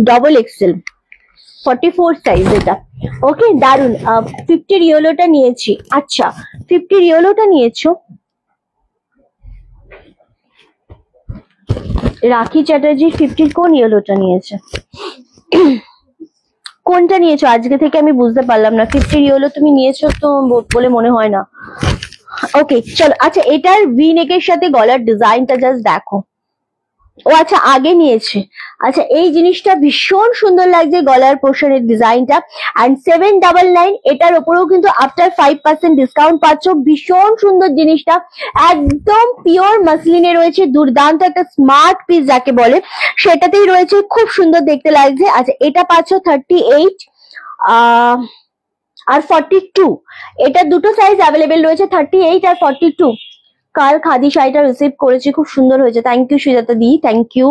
ডবল এক্সেল, 44 সাইজ এটা। ওকে দারুন। 50 ইয়েলোটা নিয়েছি। আচ্ছা 50 ইয়েলোটা নিয়েছো, রাখি চ্যাটার্জির 50 কোন ইয়েলোটা নিয়েছে? কোনটা নিয়েছো আজকে থেকে আমি বুঝতে পারলাম না। 50 ইয়েলো তুমি নিয়েছো তো বলে মনে হয় না। ওকে চলো। আচ্ছা এটার ভি নেকের সাথে গলার ডিজাইনটা জাস্ট দেখো। ও আচ্ছা আগে নিয়েছে। আচ্ছা এই জিনিসটা ভীষণ সুন্দর লাগছে, গলার পোর্শনের ডিজাইনটা। এন্ড 799, এটার উপরেও কিন্তু আফটার 5% ডিসকাউন্ট পাচ্ছ। ভীষণ সুন্দর জিনিসটা, একদম পিওর মাসলিনে রয়েছে, দুর্দান্ত একটা স্মার্ট পিস যাকে বলে সেটাতেই রয়েছে, খুব সুন্দর দেখতে লাগছে। আচ্ছা এটা পাচ্ছ 38 আর 42, এটা দুটো সাইজ অ্যাভেলেবেল রয়েছে, 38 আর 42। কাল খাদি শাড়িটা রিসিভ করেছি, খুব সুন্দর হয়েছে, thank you Sujata di, thank you.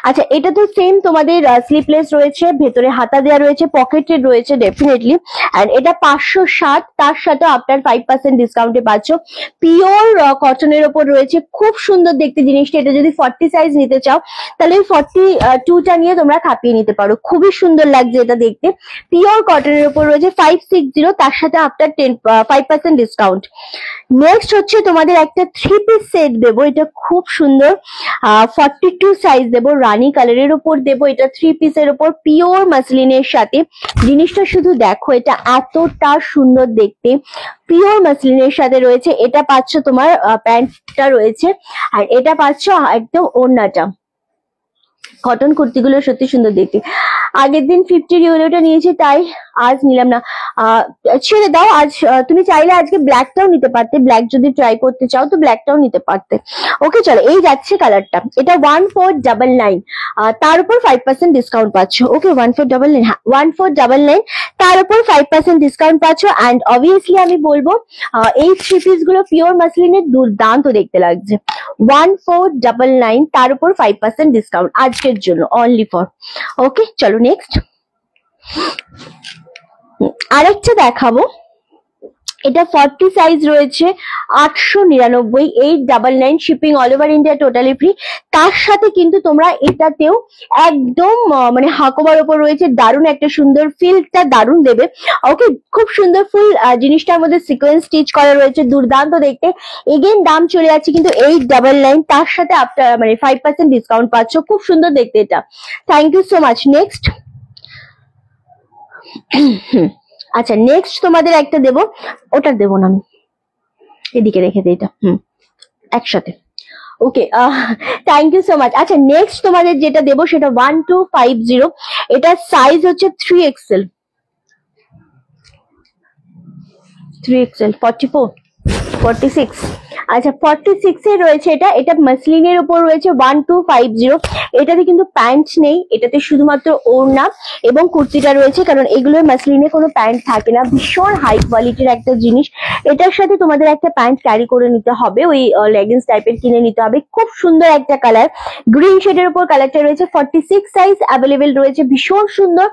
আচ্ছা এটা তো সেম তোমাদের স্লিপলেস রয়েছে, ভেতরে হাতা দেওয়া রয়েছে, পকেটেড রয়েছে ডেফিনেটলি। এন্ড এটা 560, তার সাথে আফটার 5% ডিসকাউন্টে পাচ্ছ। পিওর কটনের ওপর রয়েছে, খুব সুন্দর দেখতে জিনিসটা। এটা যদি 40 সাইজ নিতে চাও তাহলে 42টা নিয়ে তোমরা খাপিয়ে নিতে পারো, খুবই সুন্দর লাগছে এটা দেখতে। পিওর কটনের ওপর রয়েছে, 560, তার সাথে আফটার 5% ডিসকাউন্ট। নেক্সট হচ্ছে তোমাদের একটা 3 পিস সেট দেবো, এটা খুব সুন্দর, 42 সাইজ দেবো, রানী কালারের উপর দেবো, এটা 3 পিসের উপর পিওর মাসলিনের সাথে। জিনিসটা শুধু দেখো, এটা এতটা সুন্দর দেখতে, পিওর মাসলিনের সাথে রয়েছে। এটা পাচ্ছ তোমার প্যান্টটা রয়েছে, আর এটা পাচ্ছ একদম ওড়নাটা। কটন কুর্তিগুলো সত্যি সুন্দর দেখতে। আগের দিন 50 ইউরোটা নিয়েছি, তাই আজ নিলাম না। ছেড়ে দাও, আজ তুমি চাইলে আজকে ব্ল্যাকটাও নিতে পারতে, ব্ল্যাক যদি ট্রাই করতে চাও তো ব্ল্যাকটাও নিতে পারতে। ওকে চলো, এই যাচ্ছে কালারটা, এটা 1499, তার উপর 5% ডিসকাউন্ট পাচ্ছ। ওকে 1499, হ্যাঁ 1499, তার উপর 5% ডিসকাউন্ট পাচ্ছ। অ্যান্ড অবভিয়াসলি আমি বলবো এই 3 পিস গুলো পিওর মাসলিনের, দুর্দান্ত দেখতে লাগছে। 1499, তার উপর 5% ডিসকাউন্ট আজকের জন্য, অনলি ফর। ওকে চলো নেক্সট আরেকটা দেখাবো, এটা 40 সাইজ রয়েছে, 899, 899, shipping all over India totally free. তার সাথে কিন্তু তোমরা এটাতেও একদম মানে হাকোবার ওপর রয়েছে, দারুণ একটা সুন্দর ফিলটা দারুণ দেবে। ওকে খুব সুন্দর ফুল জিনিসটার মধ্যে সিকোয়েন্স স্টিচ করা রয়েছে, দুর্দান্ত দেখতে। এগেন দাম চলে যাচ্ছে কিন্তু 899, তার সাথে আফটার মানে 5% ডিসকাউন্ট পাচ্ছ, খুব সুন্দর দেখতে এটা। Thank you so much. Next আচ্ছা নেক্সট তোমাদের একটা দেবো, ওটা দেবো না আমি, এদিকে রেখে দিই এটা, একসাথে। Okay thank you so much. আচ্ছা নেক্সট তোমাদের যেটা দেবো সেটা 1250, এটা সাইজ হচ্ছে 3XL, 44, 46। আচ্ছা 46 এর রয়েছে এটা, এটা মাসলিনের উপর রয়েছে, 1250। এটাতে কিন্তু প্যান্ট নেই, এটাতে শুধুমাত্র ওড়না এবং কুর্তিটা রয়েছে, কারণ এগুলোর মাসলিনে কোনো প্যান্ট থাকে না। ভীষণ হাই কোয়ালিটির একটা জিনিস, এটার সাথে তোমাদের একটা প্যান্ট ক্যারি করে নিতে হবে, ওই লেগিংস টাইপের কিনে নিতে হবে। খুব সুন্দর একটা কালার, গ্রিন শেডের উপর কালারটা রয়েছে, 46 সাইজ অ্যাভেলেবেল রয়েছে, ভীষণ সুন্দর।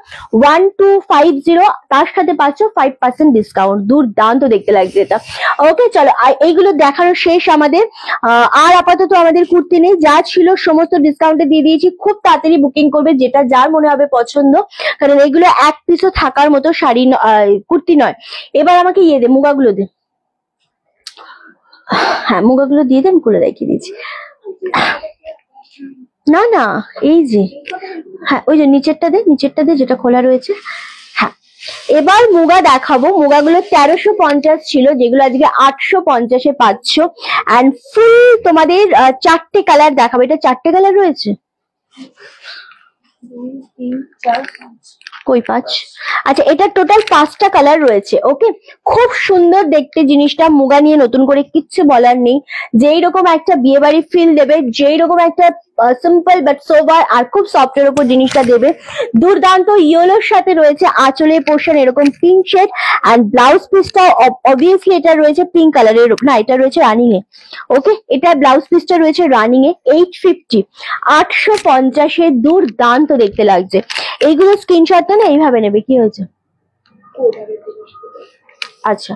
1250, তার সাথে পাচ্ছ 5% ডিসকাউন্ট, দুর্দান্ত দেখতে লাগছে এটা। ওকে চলো, এইগুলো দেখানো শেষ আমাদের। আর আপাতত আমাদের কুর্তি নেই, যা ছিল সমস্ত ডিসকাউন্টে দিয়ে দিয়েছি। খুব তাড়াতাড়ি বুকিং করবে, যেটা যার মনে হবে পছন্দ, কারণ এগুলো এক পিসও থাকার মতো শাড়ি কুর্তি নয়। এবার আমাকে ইয়ে দে, মুগাগুলো দে, হ্যাঁ মুগাগুলো দিয়ে দেন, খুলে রেখে দিয়েছি। না না এই যে, হ্যাঁ ওই যে নিচেরটা দে, নিচেরটা দে যেটা খোলা রয়েছে। হ্যাঁ এবার মুগা দেখাবো, মুগাগুলো 1350 ছিল, যেগুলো আজকে 850-এ পাচ্ছ। অ্যান্ড ফুল তোমাদের 4টে কালার দেখাবো, এটা 4টে কালার রয়েছে। কই 5? আচ্ছা, এটা টোটাল 5টা কালার রয়েছে। ওকে, খুব সুন্দর দেখতে জিনিসটা, মুগা নিয়ে নতুন করে কিচ্ছু বলার নেই। যেই রকম একটা বিয়ে বাড়ি ফিল দেবে, যেই রকম একটা সিম্পল বাট সোবার আর খুব সফটের উপর জিনিসটা দেবে, দুর্দান্ত। ইয়েলোর সাথে রয়েছে আঁচলের পোর্শন এরকম পিঙ্ক শেড, অ্যান্ড ব্লাউজ পিসটা অবভিয়াসলি এটা রয়েছে পিঙ্ক কালারের, না এটা রয়েছে রানিং এ। ওকে, এটা ব্লাউজ পিসটা রয়েছে রানিং এ। 850, 850 এ দুর্দান্ত দেখতে লাগছে। এইগুলো স্ক্রিনশটটা না এইভাবে নেবে, কি হয়েছে? আচ্ছা,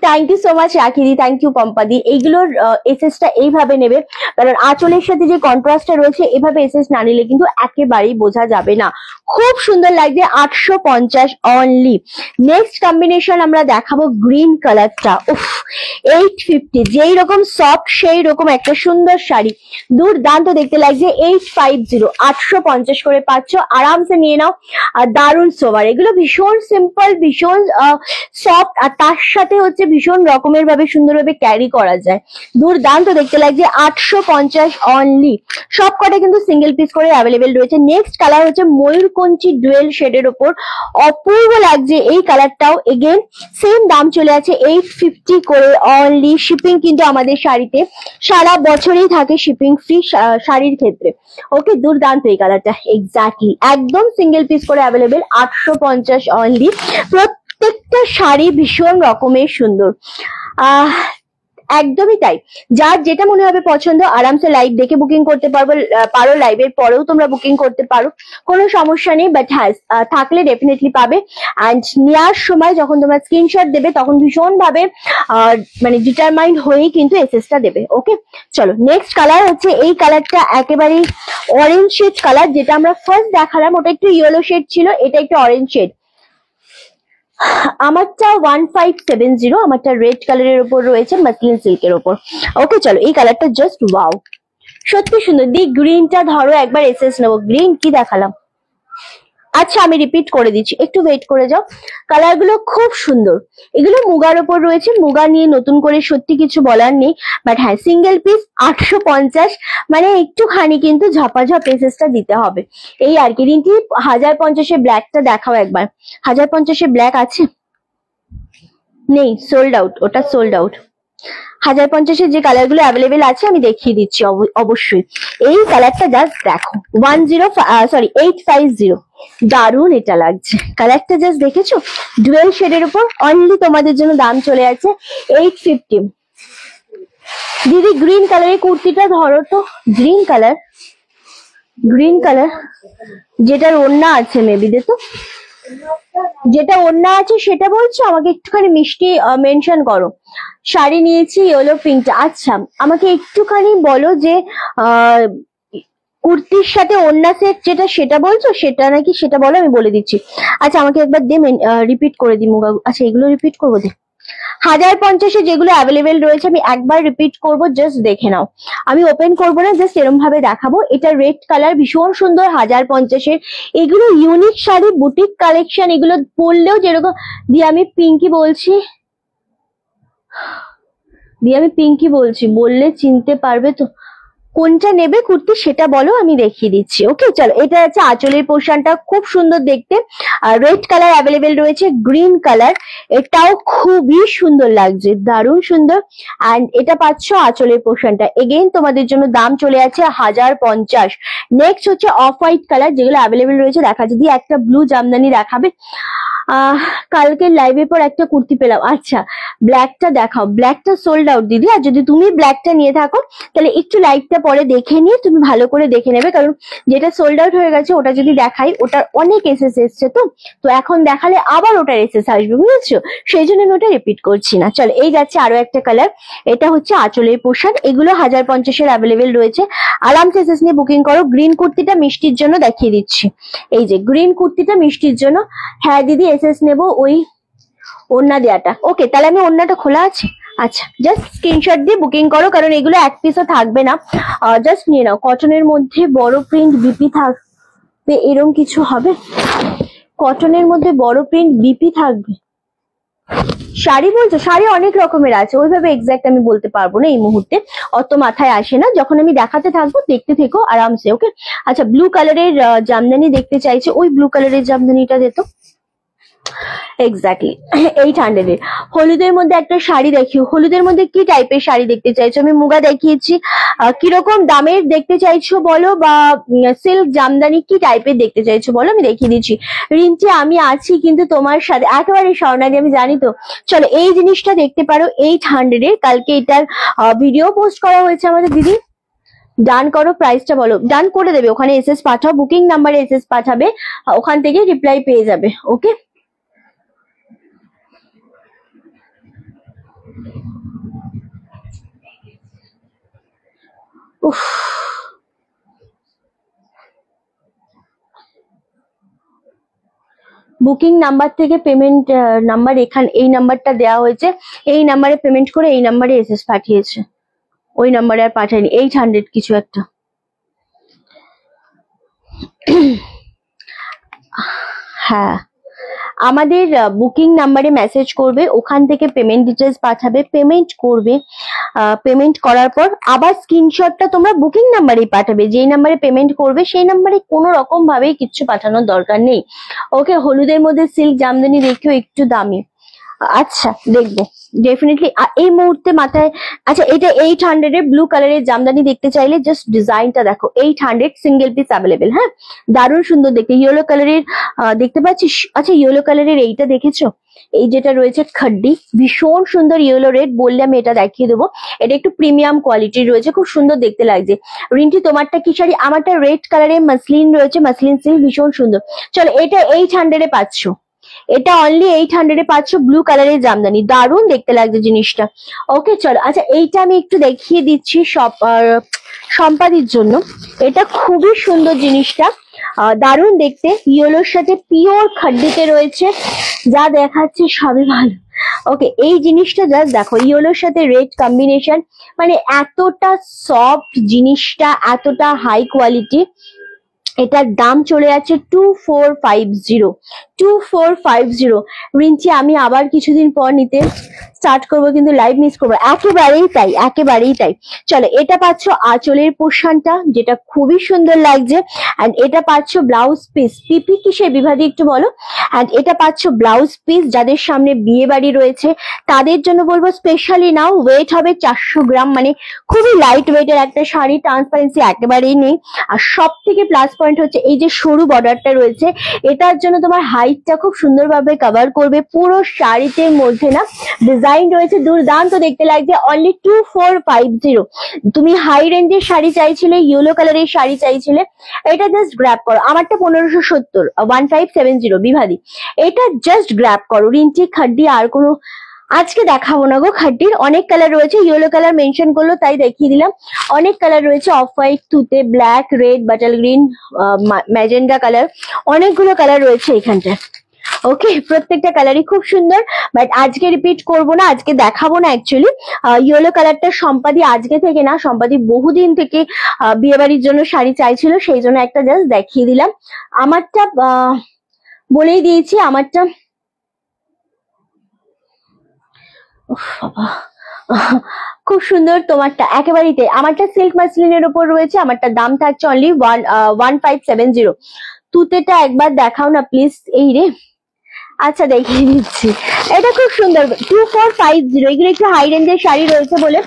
থ্যাংক ইউ সো মাচ রাখিদি, থ্যাংক ইউ পম্পাদি। এইগুলোর এসএসটা এইভাবে নেবে, কারণ আঁচলের সাথে যে কন্ট্রাস্টটা রয়েছে এভাবে এসএস না নিলে কিন্তু একেবারেই বোঝা যাবে না। খুব সুন্দর লাগছে, 850 অনলি। নেক্সট কম্বিনেশন আমরা দেখাবো গ্রিন কালারটা। উফ, 850, যেই রকম সফট সেই রকম একটা সুন্দর শাড়ি, দুর্দান্ত দেখতে লাগছে। 850, 850 করে পাচ্ছ, আরামসে নিয়ে নাও। আর দারুণ সোবার, এগুলো ভীষণ সিম্পল, ভীষণ সফট, আর তার সাথে হচ্ছে ভীষণ রকমের ভাবে সুন্দরভাবে ক্যারি করা যায়। দুর্দান্ত দেখতে লাগছে, 850 অনলি। সব কটা কিন্তু সিঙ্গেল পিস করে অ্যাভেলেবেল রয়েছে। নেক্সট কালার হচ্ছে ময়ূরকঞ্চি ডুয়েল শেডের ওপর, অপূর্ব লাগছে এই কালারটাও। এগেন সেম দাম চলে আছে 850 করে অনলি। শিপিং কিন্তু আমাদের শাড়িতে সারা বছরই থাকে, শিপিং ফ্রি শাড়ির ক্ষেত্রে। ওকে, দুর্দান্ত এই কালারটা, এক্স্যাক্টলি একদম সিঙ্গেল পিস করে অ্যাভেলেবেল, 850 অনলি। প্রত্যেকটা শাড়ি ভীষণ রকমের সুন্দর, একদমই তাই। যার যেটা মনে হবে পছন্দ আরামসে লাইভ দেখে বুকিং করতে পারো, লাইভের পরেও তোমরা বুকিং করতে পারো, কোনো সমস্যা নেই। বাট হ্যাঁ, থাকলে ডেফিনেটলি পাবে। অ্যান্ড নেওয়ার সময় যখন তোমরা স্ক্রিনশট দেবে তখন ভীষণ ভাবে মানে ডিটারমাইন্ড হয়েই কিন্তু এসএসটা দেবে। ওকে, চলো নেক্সট কালার হচ্ছে এই কালারটা, একেবারেই অরেঞ্জ শেড কালার। যেটা আমরা ফার্স্ট দেখালাম ওটা একটু ইয়েলো শেড ছিল, এটা একটু অরেঞ্জ শেড। আমারটা 1570, আমারটা রেড কালারের উপর রয়েছে, মাসলিন সিল্কের উপর। ওকে, চলো এই কালারটা জাস্ট ওয়াও, সত্যি সুন্দর। দি গ্রিনটা ধরো একবার এসএস নেবো। গ্রিন কি দেখালাম? আচ্ছা, আমি রিপিট করে দিচ্ছি, একটু ওয়েট করে যাও। কালার গুলো খুব সুন্দর, এগুলো মুগার ওপর রয়েছে। মুগা নিয়ে নতুন করে সত্যি কিছু বলার নেই। বাট হ্যাঁ, সিঙ্গেল পিস 850, মানে একটুখানি কিন্তু ঝপাঝপ এসএসটা দিতে হবে, এই আর কি। রিন্টি 1050 ব্ল্যাকটা দেখাও একবার। 1050 ব্ল্যাক আছে? নেই, সোল্ড আউট, ওটা সোল্ড আউট। 1050 যে কালার গুলো অ্যাভেলেবেল আছে আমি দেখিয়ে দিচ্ছি অবশ্যই। এই কালারটা জাস্ট দেখো, 850, দারুণ এটা লাগছে কালারটা, জাস্ট দেখেছো? ডুয়েল শেডের উপর অনলি তোমাদের জন্য দাম চলে আছে 850। দিদি গ্রিন কালারের কুর্তিটা ধরো তো, গ্রিন কালার যেটার ওড়না আছে, মেবি দে তো, যেটা ওড়না আছে সেটা বলছো? আমাকে একটুখানি মিষ্টি মেনশন করো। শাড়ি নিয়েছি ইয়েলো পিঙ্কটা। আচ্ছা, আমাকে একটুখানি বলো যে কুর্তির সাথে ওড়না সেট যেটা, সেটা বলছো? সেটা নাকি, সেটা বলো, আমি বলে দিচ্ছি। আচ্ছা, আমাকে একবার দে, রিপিট করে দি মুগা। আচ্ছা, এগুলো রিপিট করবো দে। 1050 যেগুলো অ্যাভেলেবেল রয়েছে আমি একবার রিপিট করব, জাস্ট দেখে নাও। আমি ওপেন করব না, জাস্ট এরকম ভাবে দেখাবো। এটা রেড কালার, ভীষণ সুন্দর, 1050। এগুলো ইউনিক শাড়ি, বুটিক কালেকশন, এগুলো পরলেও যেরকম। দিয়ে আমি পিঙ্কি বলছি, বললে চিনতে পারবে তো? কোনটা নেবে কুর্তি সেটা বলো, আমি দেখিয়ে দিচ্ছি। ওকে, চলো। এটা হচ্ছে আঁচলের পোর্শনটা, খুব সুন্দর দেখতে। আর রেড কালার অ্যাভেলেবেল রয়েছে, গ্রিন কালার, এটাও খুবই সুন্দর লাগছে, দারুণ সুন্দর। অ্যান্ড এটা পাচ্ছ আঁচলের পোর্শনটা। এগেইন তোমাদের জন্য দাম চলে আছে 1050। নেক্সট হচ্ছে অফ হোয়াইট কালার, যেগুলো অ্যাভেলেবেল রয়েছে দেখা, যদি একটা ব্লু জামদানি দেখাবে। কালকে লাইভের পর একটা কুর্তি পেলাম। আচ্ছা, ব্ল্যাকটা দেখাও। ব্ল্যাকটা সোল্ড আউট দিদি। আর যদি তুমি ব্ল্যাকটা নিয়ে থাকো তাহলে একটু লাইভটা পরে দেখে নিয়ে তুমি ভালো করে দেখে নেবে, কারণ যেটা সোল্ড আউট হয়ে গেছে ওটা যদি দেখাই, ওটার অনেক এসএস এসছে, তো এখন দেখালে আবার ওটার এসএস আসবে, বুঝেছো? সেই জন্য আমি ওটা রিপিট করছি না। চলো, এই যাচ্ছে আরো একটা কালার, এটা হচ্ছে আঁচলের পোশাক। এগুলো 1050 অ্যাভেলেবেল রয়েছে, আরামসে এসএস নিয়ে বুকিং করো। গ্রিন কুর্তিটা মিষ্টির জন্য দেখিয়ে দিচ্ছি, এই যে গ্রিন কুর্তিটা মিষ্টির জন্য। হ্যাঁ দিদি, এসএস নেবো ওই ওড়না দেয়াটা। ওকে, তাহলে আমি ওড়নাটা খোলা আছে। আচ্ছা, জাস্ট স্ক্রিনশট দিয়ে বুকিং করো, কারণ এগুলো এক পিসও থাকবে না, জাস্ট নিয়ে নাও। কটনের মধ্যে বড় প্রিন্ট বিপি থাকবে, এরকম কিছু হবে? কটনের মধ্যে বড় প্রিন্ট বিপি থাকবে? শাড়ি বলছো? শাড়ি অনেক রকমের আছে, ওইভাবে এক্সাক্ট আমি বলতে পারবো না এই মুহূর্তে, অত মাথায় আসে না। যখন আমি দেখাতে থাকবো দেখতে থেকো আরামসে, ওকে? আচ্ছা, ব্লু কালারের জামদানি দেখতে চাইছে, ওই ব্লু কালারের জামদানিটা দে তো। এক্স্যাক্টলি 800 এর। হলুদের মধ্যে একটা শাড়ি দেখিও। হলুদের মধ্যে কি টাইপের শাড়ি দেখতে চাইছো? আমি মুগা দেখিয়েছি, কিরকম দামের দেখতে চাইছো বলো, বা সিল্ক জামদানি কি টাইপের দেখতে চাইছো বলো, আমি দেখিয়ে দিচ্ছি। রিঞ্চি আমি আছি কিন্তু তোমার সাথে, একেবারে স্বর্ণালী, আমি জানি তো। চলো এই জিনিসটা দেখতে পারো 800 এর, কালকে এটার ভিডিও পোস্ট করা হয়েছে আমাদের দিদি। ডান করো, প্রাইসটা বলো। ডান করে দেবে, ওখানে এসএস পাঠাও, বুকিং নাম্বারে এসএস পাঠাবে, ওখান থেকে রিপ্লাই পেয়ে যাবে, ওকে? উফ, বুকিং নাম্বার থেকে পেমেন্ট নাম্বার, এখানে এই নাম্বারটা দেওয়া হয়েছে, এই নাম্বারে পেমেন্ট করে এই নাম্বারে এসএস পাঠিয়েছে, ওই নাম্বারে আর পাঠায়নি। 800 কিছু একটা। হ্যাঁ, আমাদের বুকিং নাম্বারে মেসেজ করবে, ওখান থেকে পেমেন্ট ডিটেলস পাঠাবে, পেমেন্ট করবে, পেমেন্ট করার পর আবার স্ক্রিনশটটা তোমরা বুকিং নাম্বারেই পাঠাবে, যেই নাম্বারে পেমেন্ট করবে সেই নাম্বারে কোনো রকম ভাবেই কিচ্ছু পাঠানোর দরকার নেই, ওকে? হলুদের মধ্যে সিল্ক জামদানি দেখিও, একটু দামি। আচ্ছা, দেখবো ডেফিনেটলি এই মুহূর্তে মাথায়। আচ্ছা, এটা 800 এর ব্লু কালারের জামদানি দেখতে চাইলে জাস্ট ডিজাইনটা দেখো, 800 সিঙ্গেল পিস অ্যাভেলেবেল। হ্যাঁ, দারুণ সুন্দর দেখতে, ইয়েলো কালারের দেখতে পাচ্ছিস? আচ্ছা, ইয়েলো কালারের এইটা দেখেছো? এই যেটা রয়েছে খাড্ডি, ভীষণ সুন্দর ইয়েলো রেড, বললে আমি এটা দেখিয়ে দেবো। এটা একটু প্রিমিয়াম কোয়ালিটির রয়েছে, খুব সুন্দর দেখতে লাগছে। রিন্টি তোমারটা কি শাড়ি? আমারটা রেড কালারের মাসলিন রয়েছে, মাসলিন সিল্ক, ভীষণ সুন্দর। চলো, এটা 800 এ পাচ্ছ, এটা অনলি 800 এ পাচ্ছ, ব্লু কালারের জামদানি, দারুণ দেখতে লাগছে জিনিসটা, ওকে? চলো, আচ্ছা এইটা আমি একটু দেখিয়ে দিচ্ছি সব সম্পাদির জন্য। এটা খুবই সুন্দর জিনিসটা, দারুণ দেখতে, ইয়েলোর সাথে পিওর খাড্ডিতে রয়েছে, যা দেখাচ্ছে সবই ভালো, ওকে? এই জিনিসটা জাস্ট দেখো, ইয়েলোর সাথে রেড কম্বিনেশন, মানে এতটা সফট জিনিসটা, এতটা হাই কোয়ালিটি। এটার দাম চলে যাচ্ছে 2450, 2450। রিঞ্চি আমি আবার কিছুদিন পর নিতে স্টার্ট করবো, কিন্তু লাইভ মিস করবো, একেবারেই তাই, একেবারেই তাই। চলো, এটা পাচ্ছ আঁচলের পোর্শনটা, যেটা খুবই সুন্দর লাগছে, এন্ড এটা পাচ্ছ ব্লাউজ পিস। পিপি কিসের বিভাগে একটু বলো? এন্ড এটা পাচ্ছ ব্লাউজ পিস, যাদের সামনে বিয়ে বাড়ি রয়েছে তাদের জন্য বলবো স্পেশালি নাও। ওয়েট হবে 400 গ্রাম, মানে খুবই লাইট ওয়েটের একটা শাড়ি, ট্রান্সপারেন্সি একেবারেই নেই। আর সব থেকে প্লাস পয়েন্ট হচ্ছে এই যে সরু বর্ডারটা রয়েছে, এটার জন্য তোমার হাইটটা খুব সুন্দরভাবে কভার করবে। পুরো শাড়িতে মধ্যে না ডিজাইন রয়েছে, দুর্দান্ত দেখতে লাগছে, অনলি 2450। তুমি হাই রেঞ্জের শাড়ি চাইছিলে, ইয়েলো কালারের শাড়ি চাইছিলে, এটা জাস্ট গ্র্যাব করো। আমারটা 1570, 1570 বিভাদি, এটা জাস্ট গ্র্যাব করো। রিঞ্চি খাড্ডি আর কোনো আজকে দেখাবো না গো, খাড্ডির অনেক কালার রয়েছে, ইয়েলো কালার মেনশন করলো তাই দেখিয়ে দিলাম। অনেক কালার রয়েছে, অফ হোয়াইট, তুতে, black, red, বাটাল green, magenta colour, অনেকগুলো কালার রয়েছে এখানটায়, ওকে? প্রত্যেকটা কালারই খুব সুন্দর, বাট আজকে রিপিট করবো না, আজকে দেখাবো না অ্যাকচুয়ালি। ইয়েলো কালারটা সম্পাদি আজকে থেকে না, সম্পাদি বহুদিন থেকে বিয়ে বাড়ির জন্য শাড়ি চাইছিল, সেই জন্য একটা জাস্ট দেখিয়ে দিলাম। আমারটা বলেই দিয়েছি, আমারটা খুব সুন্দর, তোমারটা একেবারেই তাই। আমারটা সিল্ক মাসলিনের উপর রয়েছে, আমারটা দাম থাকছে অনলি 1570। তুতেটা একবার দেখাও না প্লিজ, এই রে। আচ্ছা, দেখিয়ে দিচ্ছি, এটা খুব সুন্দর, 2450। এগুলো একটু হাই রেঞ্জের শাড়ি রয়েছে বলে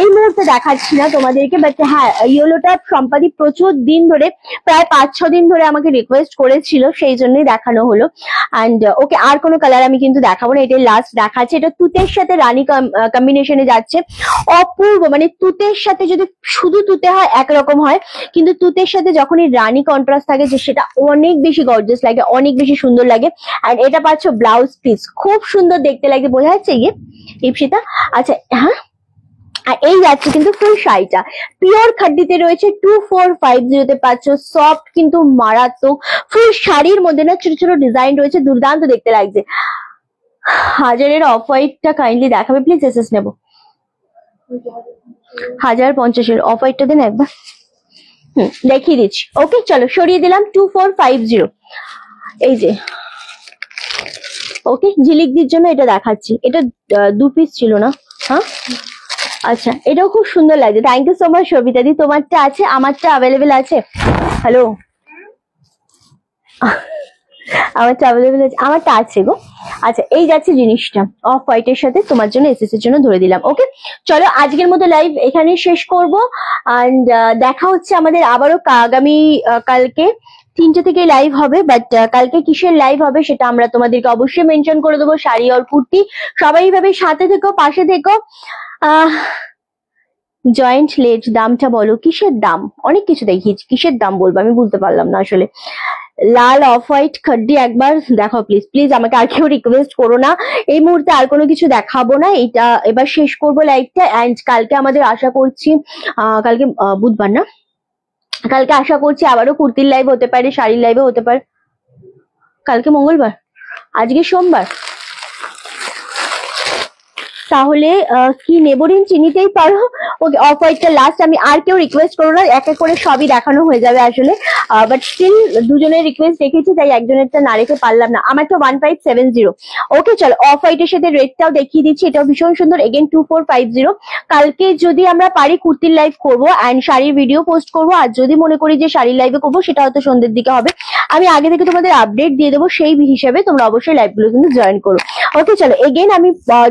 এই মুহূর্তে দেখাচ্ছি না তোমাদেরকে, বাট হ্যাঁ, ইয়েলোটা সম্পাদি প্রচুর দিন ধরে, প্রায় 5-6 দিন ধরে আমাকে রিকোয়েস্ট করেছিল, সেই জন্যই দেখানো হলো। অ্যান্ড ওকে, আর কোনো কালার আমি কিন্তু দেখাবো না, এটাই লাস্ট দেখাচ্ছে। এটা তুতের সাথে রানী কম্বিনেশনে যাচ্ছে, অপূর্ব, মানে তুতের সাথে যদি শুধু তুতে হয় একরকম হয়, কিন্তু তুতের সাথে যখনই রানী কন্ট্রাস্ট থাকে, যে সেটা অনেক বেশি গর্জিয়াস লাগে, অনেক বেশি সুন্দর লাগে। অ্যান্ড এটা পাচ্ছ ব্লাউজ পিস, খুব সুন্দর দেখতে লাগে, বোঝা যাচ্ছে গিয়ে ইপসিতা? আচ্ছা, হ্যাঁ, আর এই যাচ্ছে কিন্তু ফুল শাড়িটা পিওর খাড্ডিতে রয়েছে, 2450 পাচ্ছ, সফট কিন্তু মারাত্মক। ফুল শাড়ির মধ্যে না ছোট ছোট ডিজাইন রয়েছে, দুর্দান্ত দেখতে লাগছে। হাজারের অফ হোয়াইটটা কাইন্ডলি দেখাবে প্লিজ, এসএস নেবো। 1050 অফ হোয়াইটটা দেন একবার, দেখিয়ে দিচ্ছি, ওকে? চলো, সরিয়ে দিলাম 2450। এই যে ওকে, ঝিলিকদির জন্য এটা দেখাচ্ছি। এটা 2 পিস ছিল না? হ্যাঁ, আচ্ছা, এটাও খুব সুন্দর লাগছে। Thank you so much Sabita di. তোমারটা আছে, আমারটা অ্যাভেলেবেল আছে। হ্যালো, আমারটা অ্যাভেলেবেল আছে, আমারটা আছে গো। আচ্ছা, এই যাচ্ছে জিনিসটা অফ হোয়াইটের সাথে, তোমার জন্য এসএস এর জন্য ধরে দিলাম। ওকে, চলো আজকের মতো লাইভ এখানে শেষ করব। অ্যান্ড দেখা হচ্ছে আমাদের আবারও আগামী কালকে 3টে থেকে লাইভ হবে। বাট কালকে কিসের লাইভ হবে সেটা আমরা তোমাদেরকে অবশ্যই মেনশন করে দেবো। শাড়ি আর কুর্তি, সবাই এইভাবে সাথে থেকো, পাশে থেকো। জয়েন্ট লেজ দামটা বলো, কিসের দাম? অনেক কিছু দেখিয়েছি, কিসের দাম বলবো আমি বুঝতে পারলাম না আসলে। লাল অফ হোয়াইট খড্ডি একবার দেখাও প্লিজ। প্লিজ আমাকে আর কেউ রিকোয়েস্ট করো না, এই মুহূর্তে আর কোনো কিছু দেখাবো না। এটা এবার শেষ করবো লাইভটা। অ্যান্ড কালকে আমাদের আশা করছি, কালকে বুধবার না, কালকে আশা করছি আবারও কুর্তির লাইভ হতে পারে, শাড়ির লাইভও হতে পারে। কালকে মঙ্গলবার, আজকে সোমবার, তাহলে কি নেবো রিঞ্চি? নিতেই পারো। ওকে, অফ হোয়াইটটা লাস্ট। আমি আর কেউ রিকোয়েস্ট করো না, এক এক করে সবই দেখানো হয়ে যাবে আসলে। বাট স্টিল দুজনের রিকোয়েস্ট রেখেছি, তাই একজনেরটা না রেখে পারলাম না। আমার তো 1570। ওকে, চলো অফ হোয়াইটের সাথে রেডটাও দেখিয়ে দিচ্ছি, এটাও ভীষণ সুন্দর। এগেন 2450। কালকে যদি আমরা পারি কুর্তির লাইভ করবো অ্যান্ড শাড়ির ভিডিও পোস্ট করবো। আর যদি মনে করি যে শাড়ির লাইভে করবো, সেটা হয়তো সন্ধ্যের দিকে হবে। আমি আগে থেকে তোমাদের আপডেট দিয়ে দেবো, সেই হিসেবে তোমরা অবশ্যই লাইভগুলো কিন্তু জয়েন করো। ওকে, চলো এগেন আমি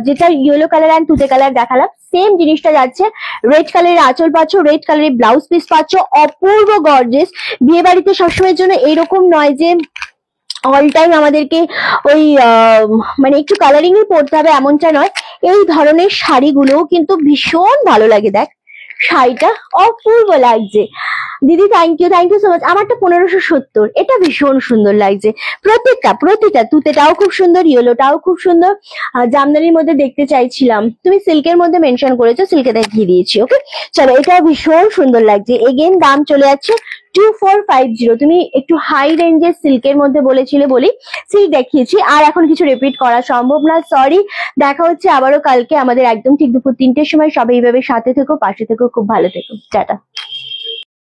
যেটা ইয়েলো কালার অ্যান্ড তুতে কালার দেখালাম, সেম জিনিসটা যাচ্ছে। রেড কালারের আঁচল পাচ্ছ, রেড কালারের ব্লাউজ পিস পাচ্ছ, অপূর্ব গর্জেস। বিয়ে বাড়িতে সবসময়ের জন্য এইরকম নয় যে অল টাইম আমাদেরকে ওই মানে একটু কালারিং এ পড়তে হবে, এমনটা নয়। এই ধরনের শাড়িগুলোও কিন্তু ভীষণ ভালো লাগে। দেখ শাড়িটা অপূর্ব লাগছে। দিদি থ্যাংক ইউ সো মাচ। আমারটা 1570, এটা ভীষণ সুন্দর লাগছে। প্রত্যেকটা তুতেটাও খুব সুন্দর, ইয়েলোটাও খুব সুন্দর। জামদানির মধ্যে দেখতে চাইছিলাম, তুমি সিল্কের মধ্যে মেনশন করেছো, সিল্কে দেখিয়ে দিয়েছি। ওকে, চলো এটাও ভীষণ সুন্দর লাগছে। এগেন দাম চলে যাচ্ছে 2450। তুমি একটু হাই রেঞ্জের সিল্কের মধ্যে বলেছিলে বলি সিল্ক দেখিয়েছি, আর এখন কিছু রিপিট করা সম্ভব না, সরি। দেখা হচ্ছে আবারও কালকে আমাদের একদম ঠিক দুপুর 3টের সময়। সবাই এইভাবে সাথে থেকো, পাশে থেকো, খুব ভালো থেকো, টাটা।